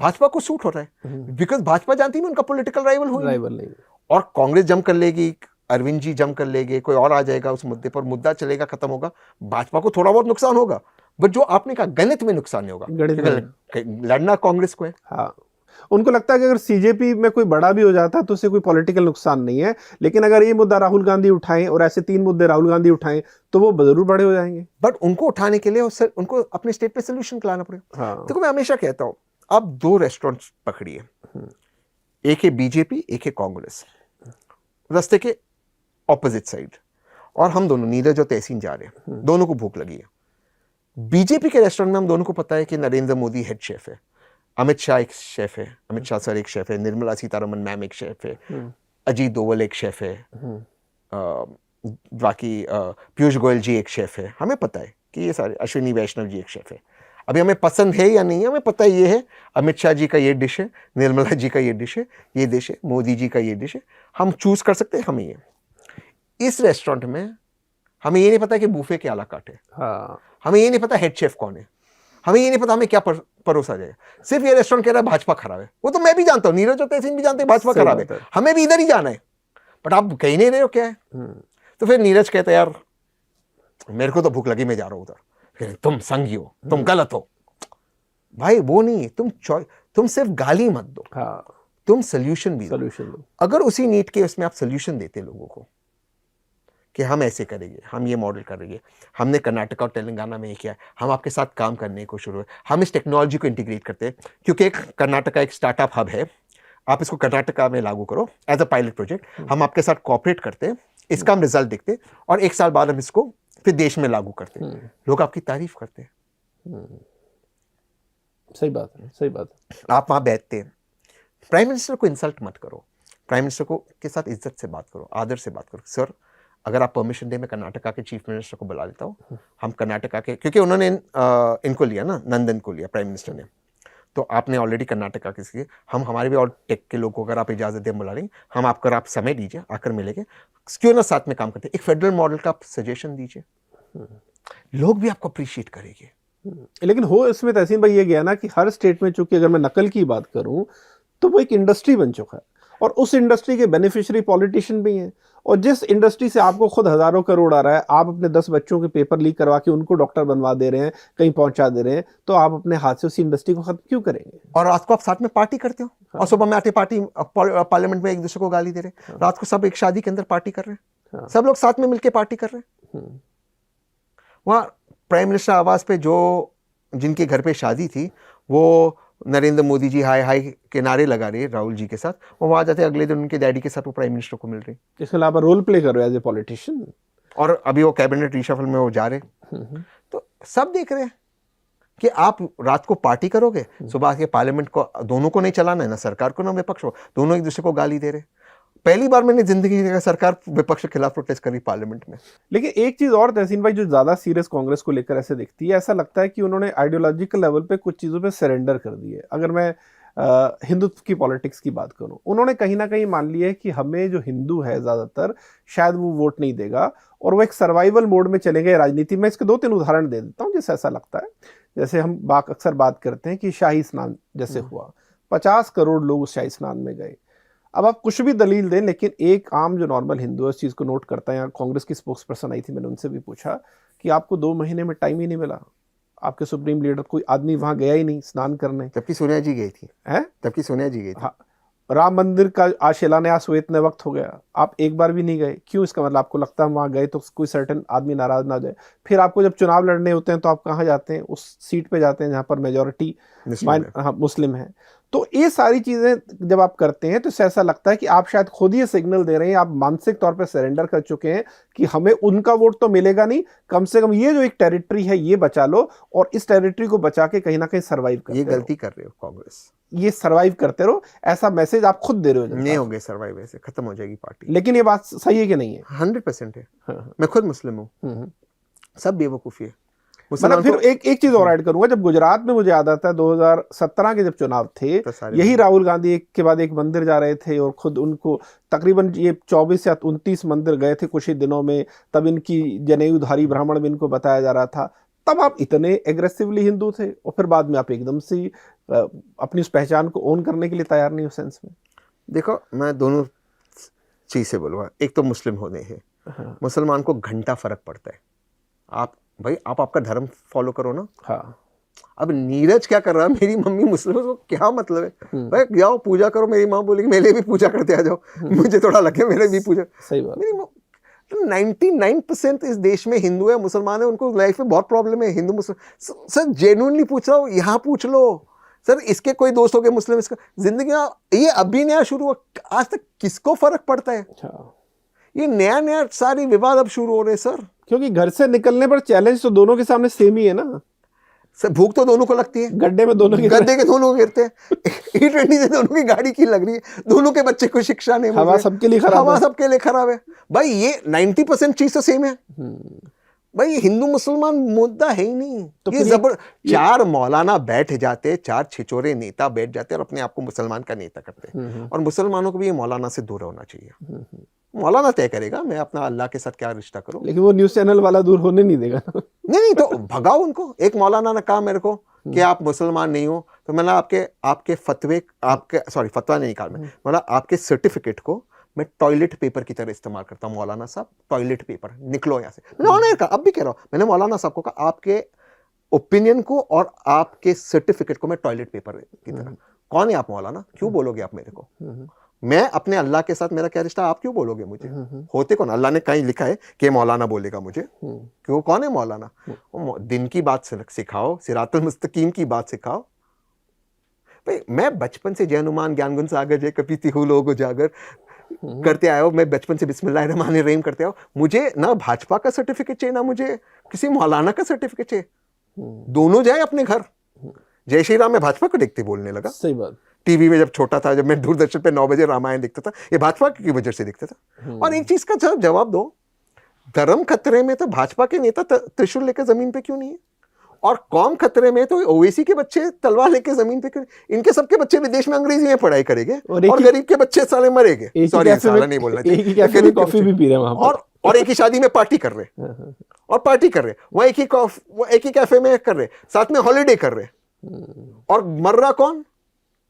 भाजपा को सूट हो रहा है, बिकॉज भाजपा जानती है उनका पॉलिटिकल राइवल नहीं। और कांग्रेस जम कर लेगी, अरविंद जी जम कर लेंगे, कोई और आ जाएगा उस मुद्दे पर, मुद्दा चलेगा, खत्म होगा, भाजपा को थोड़ा बहुत नुकसान होगा, बट जो आपने कहा गणित में नुकसान नहीं होगा, लड़ना कांग्रेस को है। उनको लगता है कि अगर CJP में कोई बड़ा भी हो जाता है तो उससे कोई पॉलिटिकल नुकसान नहीं है, लेकिन अगर ये मुद्दा राहुल गांधी उठाएं और ऐसे 3 मुद्दे राहुल गांधी उठाएं तो वो जरूर बड़े हो जाएंगे। बट उनको उठाने के लिए उनको अपने स्टेट पे सोल्यूशन लाना पड़ेगा। देखो मैं हमेशा कहता हूं, आप 2 रेस्टोरेंट्स पकड़िए, एक है बीजेपी, एक है कांग्रेस, रास्ते के ऑपोजिट साइड, और हम दोनों नीरज और तहसीन जा रहे हैं। दोनों को भूख लगी है। बीजेपी के रेस्टोरेंट में हम दोनों को पता है कि नरेंद्र मोदी हेड शेफ है, अमित शाह एक शेफ है, अमित शाह सर एक शेफ है, निर्मला सीतारमन मैम एक शेफ है, अजीत दोवल एक शेफ है, बाकी पीयूष गोयल जी एक शेफ है। हमें पता है कि ये सारे, अश्विनी वैष्णव जी एक शेफ है। अभी हमें पसंद है या नहीं है, हमें पता ये है अमित शाह जी का ये डिश है, निर्मला जी का ये डिश है, ये डिश है, मोदी जी का ये डिश है। हम चूज कर सकते हैं हमें ये। इस रेस्टोरेंट में हमें ये नहीं पता कि बूफे के आला काट है, हाँ, हमें ये नहीं पता हेड शेफ कौन है, हमें ये नहीं पता हमें क्या परोसा जाएगा। सिर्फ ये रेस्टोरेंट कह रहा है भाजपा खराब है। वो तो मैं भी जानता हूँ, नीरज और तहसीन भी जानते हैं भाजपा खराब है, हमें भी इधर ही जाना है, बट आप कहीं नहीं रहे हो क्या है। तो फिर नीरज कहते यार मेरे को तो भूख लगी, मैं जा रहा हूं उधर। तुम संगी हो, तुम गलत हो। भाई वो नहीं है, तुम सिर्फ गाली मत दो, हाँ, तुम सोल्यूशन भी सोल्यूशन दो। अगर उसी नीट के उसमें आप सोल्यूशन देते लोगों को कि हम ऐसे करेंगे, हम ये मॉडल करेंगे, हमने कर्नाटक और तेलंगाना में ये किया है, हम आपके साथ काम करने को शुरू है, हम इस टेक्नोलॉजी को इंटीग्रेट करते हैं, क्योंकि एक कर्नाटका एक स्टार्टअप हब है, आप इसको कर्नाटका में लागू करो एज अ पायलट प्रोजेक्ट, हम आपके साथ कोऑपरेट करते हैं, इसका हम रिजल्ट देखते हैं, और 1 साल बाद हम इसको फिर देश में लागू करते हैं। लोग आपकी तारीफ करते हैं। सही बात है, सही बात है। आप वहां बैठते हैं, प्राइम मिनिस्टर को इंसल्ट मत करो, प्राइम मिनिस्टर को के साथ इज्जत से बात करो, आदर से बात करो। सर अगर आप परमिशन दे, मैं कर्नाटका के चीफ मिनिस्टर को बुला लेता हूँ, हम कर्नाटका के, क्योंकि उन्होंने इनको लिया ना, नंदन को लिया प्राइम मिनिस्टर ने, तो आपने ऑलरेडी कर्नाटका के लिए, हम हमारे भी और टेक के लोगों को अगर आप इजाजत दें बुला लेंगे, हम आपको, आप समय दीजिए, आकर मिलेंगे, क्यों ना साथ में काम करते हैं। एक फेडरल मॉडल का आप सजेशन दीजिए, लोग भी आपको अप्रिशिएट करेंगे। लेकिन हो इसमें तहसीन भाई ये गया ना कि हर स्टेट में, चूंकि अगर मैं नकल की बात करूं तो वो एक इंडस्ट्री बन चुका है, और उस इंडस्ट्री के बेनिफिशियरी पॉलिटिशियन भी हैं, और जिस इंडस्ट्री से आपको खुद हजारों करोड़ आ रहा है, आप अपने 10 बच्चों के पेपर लीक करवा के उनको डॉक्टर बनवा दे रहे हैं, कहीं पहुंचा दे रहे हैं, तो आप अपने हाथ से उसी इंडस्ट्री को खत्म क्यों करेंगे? और रात को आप साथ में पार्टी करते हो, और सुबह में आते पार्टी पार्लियामेंट में एक दूसरे को गाली दे रहे हैं, रात को सब एक शादी के अंदर पार्टी कर रहे हैं, सब लोग साथ में मिलकर पार्टी कर रहे हैं। वहां प्राइम मिनिस्टर आवास पे जो जिनके घर पे शादी थी, वो नरेंद्र मोदी जी हाय हाय के नारे लगा रहे राहुल जी के साथ, वो वहां जाते अगले दिन उनके डैडी के साथ वो प्राइम मिनिस्टर को मिल रहे। इसके अलावा रोल प्ले कर रहे हैं एज ए पॉलिटिशियन, और अभी वो कैबिनेट रिशफल में वो जा रहे, तो सब देख रहे हैं कि आप रात को पार्टी करोगे, सुबह के पार्लियामेंट को दोनों को नहीं चलाना है, ना सरकार को ना विपक्ष को, दोनों एक दूसरे को गाली दे रहे। पहली बार मैंने जिंदगी में सरकार विपक्ष के खिलाफ प्रोटेस्ट करी पार्लियामेंट में। लेकिन एक चीज और तहसीन भाई, जो ज्यादा सीरियस कांग्रेस को लेकर ऐसे दिखती है, ऐसा लगता है कि उन्होंने आइडियोलॉजिकल लेवल पे कुछ चीजों पे सरेंडर कर दी है। अगर मैं हिंदुत्व की पॉलिटिक्स की बात करूं, उन्होंने कहीं ना कहीं मान लिया है कि हमें जो हिंदू है ज्यादातर, शायद वो वोट नहीं देगा, और वो एक सर्वाइवल मोड में चले गए राजनीति में। इसके 2-3 उदाहरण दे देता हूँ जिससे ऐसा लगता है। जैसे हम अक्सर बात करते हैं कि शाही स्नान जैसे हुआ, 50 करोड़ लोग उस शाही स्नान में गए। अब आप कुछ भी दलील दें, लेकिन एक आम जो नॉर्मल हिंदू है इस चीज़ को नोट करता है। यहाँ कांग्रेस की स्पोक्स पर्सन आई थी, मैंने उनसे भी पूछा कि आपको 2 महीने में टाइम ही नहीं मिला, आपके सुप्रीम लीडर कोई आदमी वहां गया ही नहीं स्नान करने। जबकि सोनिया जी गई थी, है जबकि सोनिया जी गई थी। हाँ, राम मंदिर का आज शिलान्यास हुए, इतने वक्त हो गया, आप एक बार भी नहीं गए। क्यों? इसका मतलब आपको लगता है वहां गए तो कोई सर्टेन आदमी नाराज ना हो जाए। फिर आपको जब चुनाव लड़ने होते हैं तो आप कहाँ जाते हैं? उस सीट पे जाते हैं जहां पर मेजोरिटी मुस्लिम है। तो ये सारी चीजें जब आप करते हैं तो ऐसा लगता है कि आप शायद खुद ही सिग्नल दे रहे हैं, आप मानसिक तौर पे सरेंडर कर चुके हैं कि हमें उनका वोट तो मिलेगा नहीं, कम से कम ये जो एक टेरिटरी है ये बचा लो, और इस टेरिटरी को बचा के कहीं ना कहीं सर्वाइव करते रहो। ये गलती कर रहे हो कांग्रेस, ये सर्वाइव करते रहो, ऐसा मैसेज आप खुद दे रहे हो। नहीं होगे सर्वाइव, ऐसे खत्म हो जाएगी पार्टी। लेकिन ये बात सही है कि नहीं है? 100% है। हाँ। मैं खुद मुस्लिम हूँ, सब बेवकूफ़ी है। मतलब फिर एक चीज और ऐड करूंगा, जब गुजरात में मुझे याद आता है 2017 के जब चुनाव थे, यही राहुल गांधी एक के बाद एक मंदिर जा रहे थे, और खुद उनको तकरीबन ये 24 या 29 मंदिर गए थे कुछ ही दिनों में। तब इनकी जनेऊधारी ब्राह्मण में इनको बताया जा रहा था। तब आप इतने एग्रेसिवली हिंदू थे, और फिर बाद में आप एकदम से अपनी उस पहचान को ओन करने के लिए तैयार नहीं हो सेंस में। देखो मैं दोनों चीज से बोलूँगा, एक तो मुस्लिम होने है, मुसलमान को घंटा फर्क पड़ता है। आप भाई आप आपका धर्म फॉलो करो ना। हाँ, अब नीरज क्या कर रहा है, मेरी मम्मी मुस्लिम है, उसको क्या मतलब है? भाई जाओ पूजा करो, मेरी माँ बोलेगी मेरे लिए भी पूजा करते आ जाओ, मुझे थोड़ा लगे मेरे भी पूजा। सही बात। मेरी 99% इस देश में हिंदू है, मुसलमान है, उनको लाइफ में बहुत प्रॉब्लम है। हिंदू मुसलमान सर जेन्युइनली पूछ रहा हूँ, यहाँ पूछ लो, सर इसके कोई दोस्त हो गए मुस्लिम, इसका जिंदगी ये अभी नया शुरू हुआ, आज तक किसको फर्क पड़ता है? ये नया नया सारी विवाद अब शुरू हो रहे हैं सर, क्योंकि घर से निकलने पर चैलेंज तो दोनों के सामने सेम ही है ना सर। भूख तो दोनों को लगती है, गड्ढे में दोनों के गड्ढे के दोनों को गिरते हैं। E20 से दोनों की गाड़ी की लग रही है, दोनों के बच्चे को शिक्षा नहीं, हवा सबके लिए खराब हवा है। सबके लिए खराब है भाई। ये 90% चीज तो सेम है भाई, ये हिंदू मुसलमान मुद्दा है ही नहीं। तो ये जबर चार मौलाना बैठ जाते, चार छिचोरे नेता बैठ जाते और अपने आप को मुसलमान का नेता करते, और मुसलमानों को भी ये मौलाना से दूर होना चाहिए। मौलाना तय करेगा मैं अपना अल्लाह के साथ क्या रिश्ता करूं, लेकिन वो न्यूज चैनल वाला दूर होने नहीं देगा। नहीं तो भगाओ उनको। एक मौलाना ने कहा मेरे को कि आप मुसलमान नहीं हो, तो मैंने आपके फतवे, फतवा नहीं कहा, मतलब आपके सर्टिफिकेट को मैं टॉयलेट पेपर की तरह इस्तेमाल करता हूँ। मौलाना साहब टॉयलेट पेपर, निकलो यहाँ से। मैंने ऑनर कहा, अब भी कह रहा हूँ, मैंने मौलाना साहब को कहा आपके ओपिनियन को और आपके सर्टिफिकेट को मैं टॉयलेट पेपर की तरह। कौन है आप मौलाना, क्यों बोलोगे आप मेरे को? मैं अपने अल्लाह के साथ मेरा क्या रिश्ता, आप क्यों बोलोगे मुझे? होते कौन? अल्लाह ने कहीं लिखा है कि मौलाना बोलेगा मुझे, क्यों? कौन है मौलाना? दिन की बात सिखाओ, सिरातुल मुस्तकीम की बात सिखाओ भाई। मैं बचपन से जय हनुमान ज्ञान गुण सागर जय कपीति हूँ लोग उजागर करते आया हूँ। मैं बचपन से बिस्मिल्लाहिर्रहमानिर्रहीम करते आया हूँ। मुझे ना भाजपा का सर्टिफिकेट चाहिए, ना मुझे किसी मौलाना का सर्टिफिकेट चाहिए। दोनों जाए अपने घर। जय श्री राम में भाजपा को देखते बोलने लगा। सही बात। टीवी में जब छोटा था, जब मैं दूरदर्शन पे 9 बजे रामायण देखता था, ये भाजपा की वजह से देखता था। और एक चीज का जवाब दो, धर्म खतरे में तो भाजपा के नेता त्रिशूल लेकर जमीन पे क्यों नहीं है? और कौम खतरे में तो ओवैसी के बच्चे तलवार लेके जमीन पे, इनके सबके बच्चे विदेश में अंग्रेजी में पढ़ाई करेंगे और गरीब के बच्चे साले मरेंगे। सॉरी साला नहीं बोलना चाहिए, कॉफी भी पी रहे हैं वहां पर, और एक ही शादी में पार्टी कर रहे और पार्टी कर रहे, वहां एक ही कैफे में कर रहे, साथ में हॉलीडे कर रहे, और मर रहा कौन?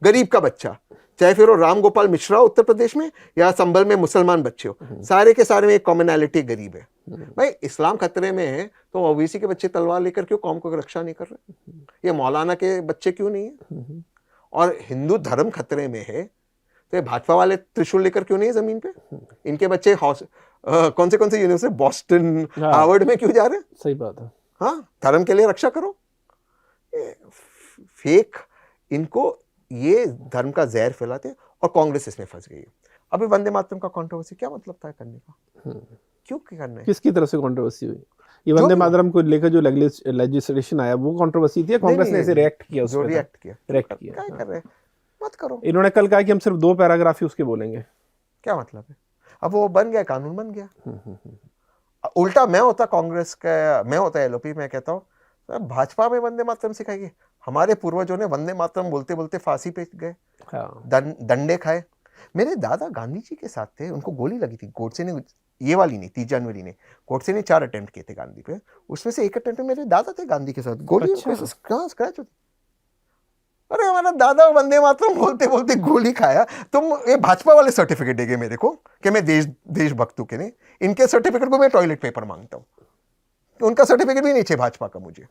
गरीब का बच्चा। चाहे फिर वो राम गोपाल मिश्रा उत्तर प्रदेश में या संभल में मुसलमान बच्चे हो, सारे के सारे में एक कॉमनैलिटी गरीब है भाई। इस्लाम खतरे में है तो ओबीसी के बच्चे तलवार लेकर क्यों कौम को रक्षा नहीं कर रहे? ये मौलाना के बच्चे क्यों नहीं है? और हिंदू धर्म खतरे में है तो ये भाजपा वाले त्रिशूल लेकर क्यों नहीं है जमीन पे? इनके बच्चे कौन से यूनिवर्सिटी, बॉस्टन, हार्वर्ड में क्यों जा रहे हैं? सही बात है। हाँ, धर्म के लिए रक्षा करो। फेक, इनको ये धर्म का जहर फैलाते हैं और कांग्रेस इसमें फंस गई है। अभी वंदे मातरम का कंट्रोवर्सी क्या मतलब था करने का? क्यों करना है? किसकी तरफ से कंट्रोवर्सी हुई? ये वंदे मातरम को लेकर जो लेजिस्लेशन आया वो कंट्रोवर्सी थी, कांग्रेस ने ऐसे रिएक्ट किया, जो रिएक्ट किया क्या कर रहे हैं? मत करो। इन्होंने कल कहा कि हम सिर्फ 2 पैराग्राफ ही उसके बोलेंगे। क्या मतलब है? अब वो बन गया, कानून बन गया। उल्टा मैं होता कांग्रेस का, मैं होता एलओपी, मैं कहता हूँ भाजपा में वंदे मातरम सिखाएगी। हमारे पूर्वजों ने वंदे मातरम बोलते बोलते फांसी पे गए, दंडे खाए। मेरे दादा गांधी जी के साथ थे, उनको गोली लगी थी गोडसे ने, ये वाली नहीं, 30 जनवरी ने। गोडसे ने 4 अटेम्प्ट किए थे गांधी पे, उसमें से एक अटेम्प्ट में मेरे दादा थे गांधी के साथ, गोली कहाँ स्क्रैच होती। अरे हमारा दादा वंदे मातरम बोलते बोलते गोली खाया, तुम ये भाजपा वाले सर्टिफिकेट देंगे मेरे को कि मैं देशभक्त हूं के नहीं? इनके सर्टिफिकेट को मैं टॉयलेट पेपर मांगता हूँ, उनका सर्टिफिकेट भी नहीं चाहिए भाजपा का मुझे।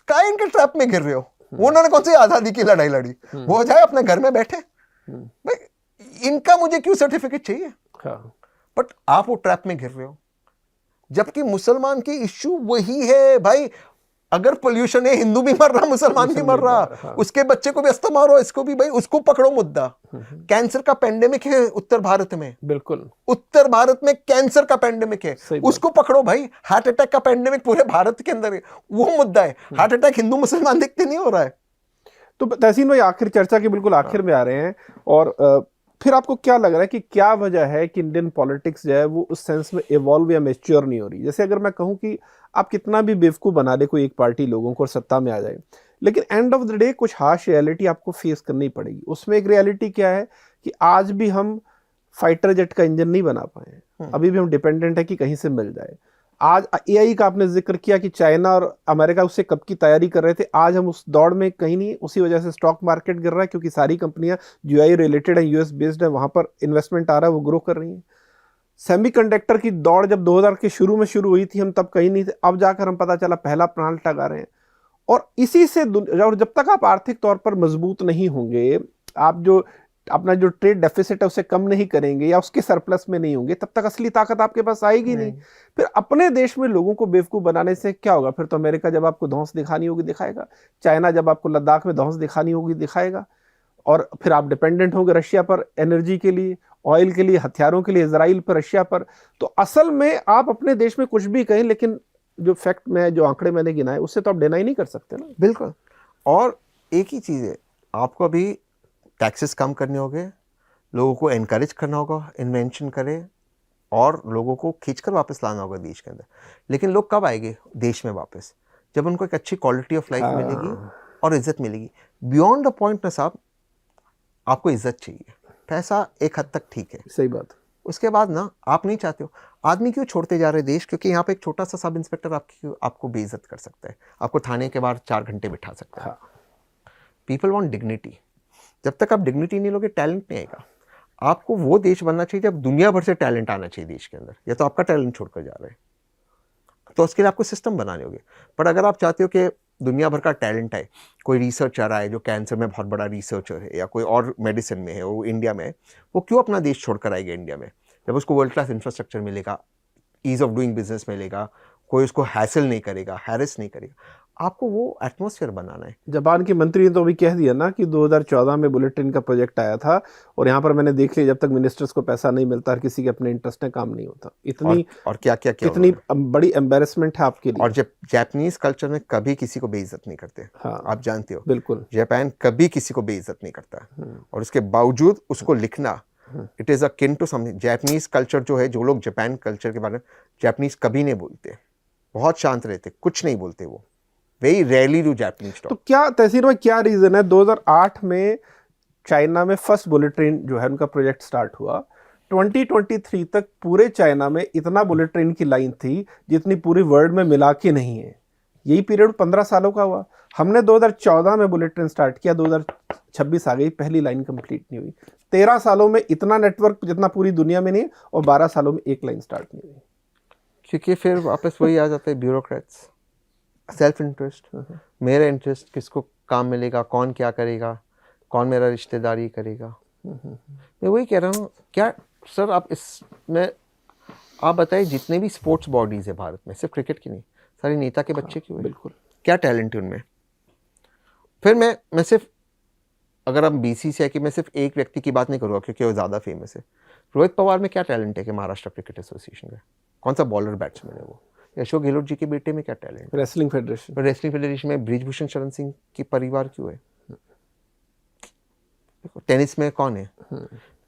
क्या इनके ट्रैप में गिर रहे हो? वो उन्होंने कौन सी आजादी की लड़ाई लड़ी? वो जाए अपने घर में बैठे भाई, इनका मुझे क्यों सर्टिफिकेट चाहिए? बट आप वो ट्रैप में गिर रहे हो, जबकि मुसलमान की इश्यू वही है भाई। अगर पोल्यूशन है, हिंदू भी मर रहा, मुसलमान भी मर रहा, उसके बच्चे को भी अस्तमा मारो, इसको भी भाई, उसको पकड़ो मुद्दा। कैंसर का पेंडेमिक है उत्तर भारत में, बिल्कुल उत्तर भारत में कैंसर का पेंडेमिक है, उसको पकड़ो भाई। हार्ट अटैक का पेंडेमिक पूरे भारत के अंदर है, वो मुद्दा है। हार्ट अटैक हिंदू मुसलमान देखते नहीं हो रहा है। तो तहसीन भाई, आखिर चर्चा के बिल्कुल आखिर में आ रहे हैं, और फिर आपको क्या लग रहा है कि क्या वजह है कि इंडियन पॉलिटिक्स जो है वो उस सेंस में इवॉल्व या मैच्योर नहीं हो रही? जैसे अगर मैं कहूं कि आप कितना भी बेवकूफ़ बना ले कोई एक पार्टी लोगों को और सत्ता में आ जाए, लेकिन एंड ऑफ द डे कुछ हार्श रियलिटी आपको फेस करनी पड़ेगी। उसमें एक रियलिटी क्या है कि आज भी हम फाइटर जेट का इंजन नहीं बना पाए, अभी भी हम डिपेंडेंट है कि कहीं से मिल जाए। आज एआई का आपने जिक्र किया कि चाइना और अमेरिका उससे कब की तैयारी कर रहे थे, आज हम उस दौड़ में कहीं नहीं, उसी वजह से स्टॉक मार्केट गिर रहा है, क्योंकि सारी कंपनियां जो आई रिलेटेड है, यूएस बेस्ड है, वहां पर इन्वेस्टमेंट आ रहा है, वो ग्रो कर रही है। सेमीकंडक्टर की दौड़ जब 2000 के शुरू में शुरू हुई थी, हम तब कहीं नहीं थे, अब जाकर हम पता चला पहला प्लांट लगा रहे हैं। और इसी से, और जब तक आप आर्थिक तौर पर मजबूत नहीं होंगे, आप जो अपना जो ट्रेड डेफिसिट है उसे कम नहीं करेंगे या उसके सरप्लस में नहीं होंगे, तब तक असली ताकत आपके पास आएगी नहीं। फिर अपने देश में लोगों को बेवकूफ बनाने से क्या होगा? फिर तो अमेरिका जब आपको धौंस दिखानी होगी दिखाएगा, चाइना जब आपको लद्दाख में धौंस दिखानी होगी दिखाएगा, और फिर आप डिपेंडेंट होंगे रशिया पर एनर्जी के लिए, ऑयल के लिए, हथियारों के लिए, इजराइल पर, रशिया पर। तो असल में आप अपने देश में कुछ भी कहें, लेकिन जो फैक्ट में जो आंकड़े मैंने गिनाए उससे तो आप डिनाई नहीं कर सकते ना। बिल्कुल। और एक ही चीज़ है, आपको अभी टैक्सेस कम करने होंगे, लोगों को एनकरेज करना होगा इन्वेंशन करें, और लोगों को खींचकर वापस लाना होगा देश के अंदर। लेकिन लोग कब आएंगे देश में वापस? जब उनको एक अच्छी क्वालिटी ऑफ लाइफ मिलेगी और इज्जत मिलेगी। बियॉन्ड द पॉइंट ना साहब, आपको इज्जत चाहिए, पैसा एक हद तक ठीक है, सही बात। उसके बाद ना आप नहीं चाहते हो। आदमी क्यों छोड़ते जा रहे देश? क्योंकि यहाँ पे एक छोटा सा सब इंस्पेक्टर आपको बेइज्जत कर सकता है, आपको थाने के बाहर 4 घंटे बिठा सकता है। People want dignity. जब तक आप डिग्निटी नहीं लोगे, टैलेंट नहीं आएगा। आपको वो देश बनना चाहिए जब दुनिया भर से टैलेंट आना चाहिए देश के अंदर। या तो आपका टैलेंट छोड़कर जा रहे हैं, तो उसके लिए आपको सिस्टम बनाने होंगे। पर अगर आप चाहते हो कि दुनिया भर का टैलेंट है, कोई रिसर्चर आए जो कैंसर में बहुत बड़ा रिसर्चर है या कोई और मेडिसिन में है, वो इंडिया में है, वो क्यों अपना देश छोड़कर आएगा इंडिया में? जब उसको वर्ल्ड क्लास इंफ्रास्ट्रक्चर मिलेगा, ईज ऑफ डूइंग बिजनेस मिलेगा, कोई उसको हैसल नहीं करेगा, हैरेस नहीं करेगा। आपको वो एटमॉस्फेयर बनाना है। जापान के मंत्री ने तो अभी कह दिया ना कि 2014 में बुलेट ट्रेन का प्रोजेक्ट आया था, और यहाँ पर मैंने देख लिया जब तक मिनिस्टर्स को पैसा नहीं मिलता, हर किसी के अपने इंटरेस्ट में काम नहीं होता। इतनी और क्या क्या क्या कितनी बड़ी एम्बेरसमेंट है आपके लिए। और जब जापानीज कल्चर में कभी किसी को बेइज्जत नहीं करते। हाँ, आप जानते हो, बिल्कुल। जापान कभी किसी को बेइज्जत नहीं करता, और उसके बावजूद उसको लिखना, it is akin to something. Japanese culture जो है, जो लोग जापान कल्चर के बारे में, जापानीज कभी नहीं बोलते, बहुत शांत रहते, कुछ नहीं बोलते वो। Very rarely do Japanese talk. तो क्या तहसील भाई, क्या रीजन है 2008 में चाइना में फर्स्ट बुलेट ट्रेन जो है उनका प्रोजेक्ट स्टार्ट हुआ, 2023 तक पूरे चाइना में इतना बुलेट ट्रेन की लाइन थी जितनी पूरी वर्ल्ड में मिला के नहीं है। यही पीरियड 15 सालों का हुआ। हमने 2014 में बुलेट ट्रेन स्टार्ट किया, 2026 आ गई, पहली लाइन कंप्लीट नहीं हुई। 13 सालों में इतना नेटवर्क जितना पूरी दुनिया में नहीं, और 12 सालों में एक लाइन स्टार्ट नहीं हुई। क्योंकि फिर वापस वही आ जाता है, ब्यूरोक्रेट्स, सेल्फ इंटरेस्ट। मेरा इंटरेस्ट, किसको काम मिलेगा, कौन क्या करेगा, कौन मेरा रिश्तेदारी करेगा। मैं वही कह रहा हूँ। क्या सर आप इसमें आप बताइए, जितने भी स्पोर्ट्स बॉडीज है भारत में, सिर्फ क्रिकेट की नहीं, सारे नेता के बच्चे क्यों हैं? बिल्कुल। क्या टैलेंट है उनमें? फिर मैं सिर्फ, अगर हम बीसीसीआई की, मैं सिर्फ एक व्यक्ति की बात नहीं करूँगा क्योंकि वो ज़्यादा फेमस है। रोहित पवार में क्या टैलेंट है कि महाराष्ट्र क्रिकेट एसोसिएशन में कौन सा बॉलर बैट्समैन है वो? अशोक गहलोत जी के बेटे में क्या talent? Wrestling federation. Wrestling federation में ब्रिजभूषण शरण सिंह की परिवार क्यों है? टेनिस में कौन है?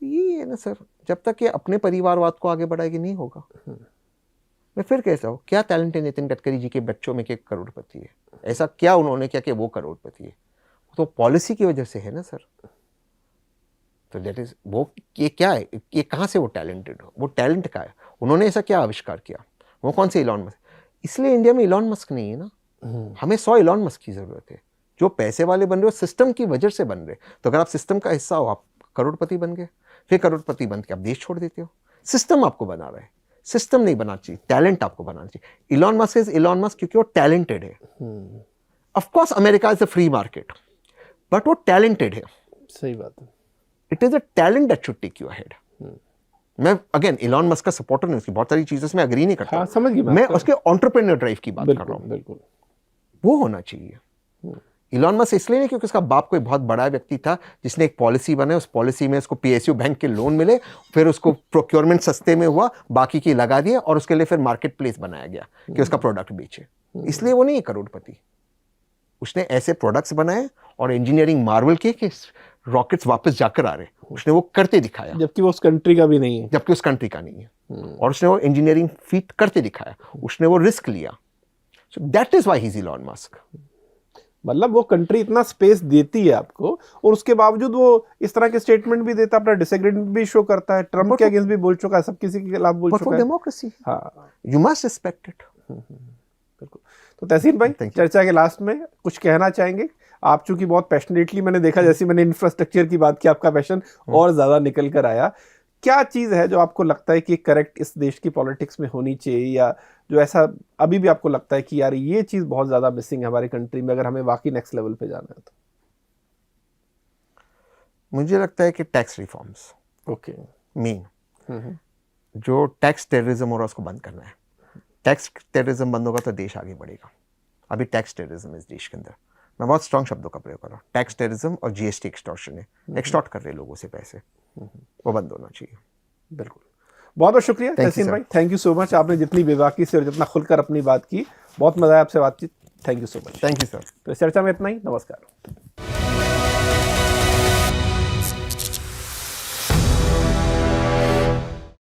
ये है ना सर, जब तक ये अपने परिवारवाद को आगे बढ़ाएगी नहीं होगा। मैं फिर कैसा हूँ, क्या टैलेंट है नितिन गडकरी जी के बच्चों में कि करोड़पति है? ऐसा क्या उन्होंने किया कि वो करोड़पति है? तो पॉलिसी की वजह से है ना सर। तो दैट इज वो, ये क्या है, ये कहाँ से वो टैलेंटेड हो? वो टैलेंट का है, उन्होंने ऐसा क्या आविष्कार किया? वो कौन से इलॉन मस्क? इसलिए इंडिया में इलॉन मस्क नहीं है ना। हमें 100 इलॉन मस्क की जरूरत है। जो पैसे वाले बन रहे हो, सिस्टम की वजह से बन रहे। तो अगर आप सिस्टम का हिस्सा हो, आप करोड़पति बन गए। फिर करोड़पति बन के आप देश छोड़ देते हो। सिस्टम आपको बना रहा है, सिस्टम नहीं बनाना चाहिए, टैलेंट आपको बनाना चाहिए। Elon Musk is Elon Musk क्योंकि वो टैलेंटेड है। Of course America is a free market, but वो टैलेंटेड है। सही बात है। It is a talent that should take you ahead. मैं अगेन इलॉन मस्क का सपोर्टर नहीं, उसकी बहुत सारी चीजों से मैं अग्री नहीं करता। हाँ, समझ गई मैं उसके एंटरप्रेन्योर ड्राइव की बात कर रहा हूँ। बिल्कुल। वो होना चाहिए। इलॉन मस्क इसलिए नहीं क्योंकि उसका बाप कोई बहुत बड़ा व्यक्ति था जिसने एक पॉलिसी बनाई, उस पॉलिसी में उसको पीएसयू बैंक के लोन मिले, फिर उसको प्रोक्योरमेंट सस्ते में हुआ, बाकी की लगा दिए, और उसके लिए फिर मार्केट प्लेस बनाया गया कि उसका प्रोडक्ट बेचे। इसलिए वो नहीं है करोड़पति। उसने ऐसे प्रोडक्ट्स बनाए और इंजीनियरिंग मार्वल की कि रॉकेट्स वापस जाकर आ रहे, उसने वो करते दिखाया। जबकि वो उस कंट्री का भी नहीं है। जबकि उस कंट्री का नहीं है। और उसने वो इंजीनियरिंग फीट करते दिखाया, उसने वो रिस्क लिया। So that is why he is Elon Musk. मतलब वो कंट्री इतना स्पेस देती है आपको, और उसके बावजूद वो इस तरह के स्टेटमेंट भी देता है, अपना डिसएग्रीमेंट भी शो करता है, ट्रम्प के अगेंस्ट भी बोल चुका है, सब किसी के खिलाफ बोल चुका है। डेमोक्रेसी, हाँ, यू मस्ट रिस्पेक्ट इट। बिल्कुल। तो तहसीन भाई, चर्चा के लास्ट में कुछ कहना चाहेंगे? आप चूंकि बहुत पैशनेटली, मैंने देखा जैसे मैंने इंफ्रास्ट्रक्चर की बात की, आपका पैशन और ज्यादा निकल कर आया। क्या चीज है जो आपको लगता है कि करेक्ट इस देश की पॉलिटिक्स में होनी चाहिए, या जो ऐसा अभी भी आपको लगता है कि यार ये चीज बहुत ज्यादा मिसिंग है हमारी कंट्री में, अगर हमें वाकई नेक्स्ट लेवल पे जाना है तो? मुझे लगता है कि टैक्स रिफॉर्म्स ओके। मेन जो टैक्स टेररिज्म हो रहा है उसको बंद करना है। टैक्स टेररिज्म बंद होगा तो देश आगे बढ़ेगा। अभी टैक्स टेररिज्म इस देश के अंदर, मैं बहुत स्ट्रॉन्ग शब्दों का प्रयोग कर रहा हूँ। टैक्स टेररिज्म और जीएसटी एक्सटॉर्शन है, एक्सटॉर्ट कर रहे हैं लोगों से पैसे, वो बंद होना चाहिए। बिल्कुल, बहुत बहुत शुक्रिया Thank you, तहसीन sir. भाई, थैंक यू सो मच। आपने जितनी बेबाकी से और जितना खुलकर अपनी बात की, बहुत मजा आया आपसे बातचीत। Thank you so much. Thank you sir. तो इस चर्चा में इतना ही, नमस्कार।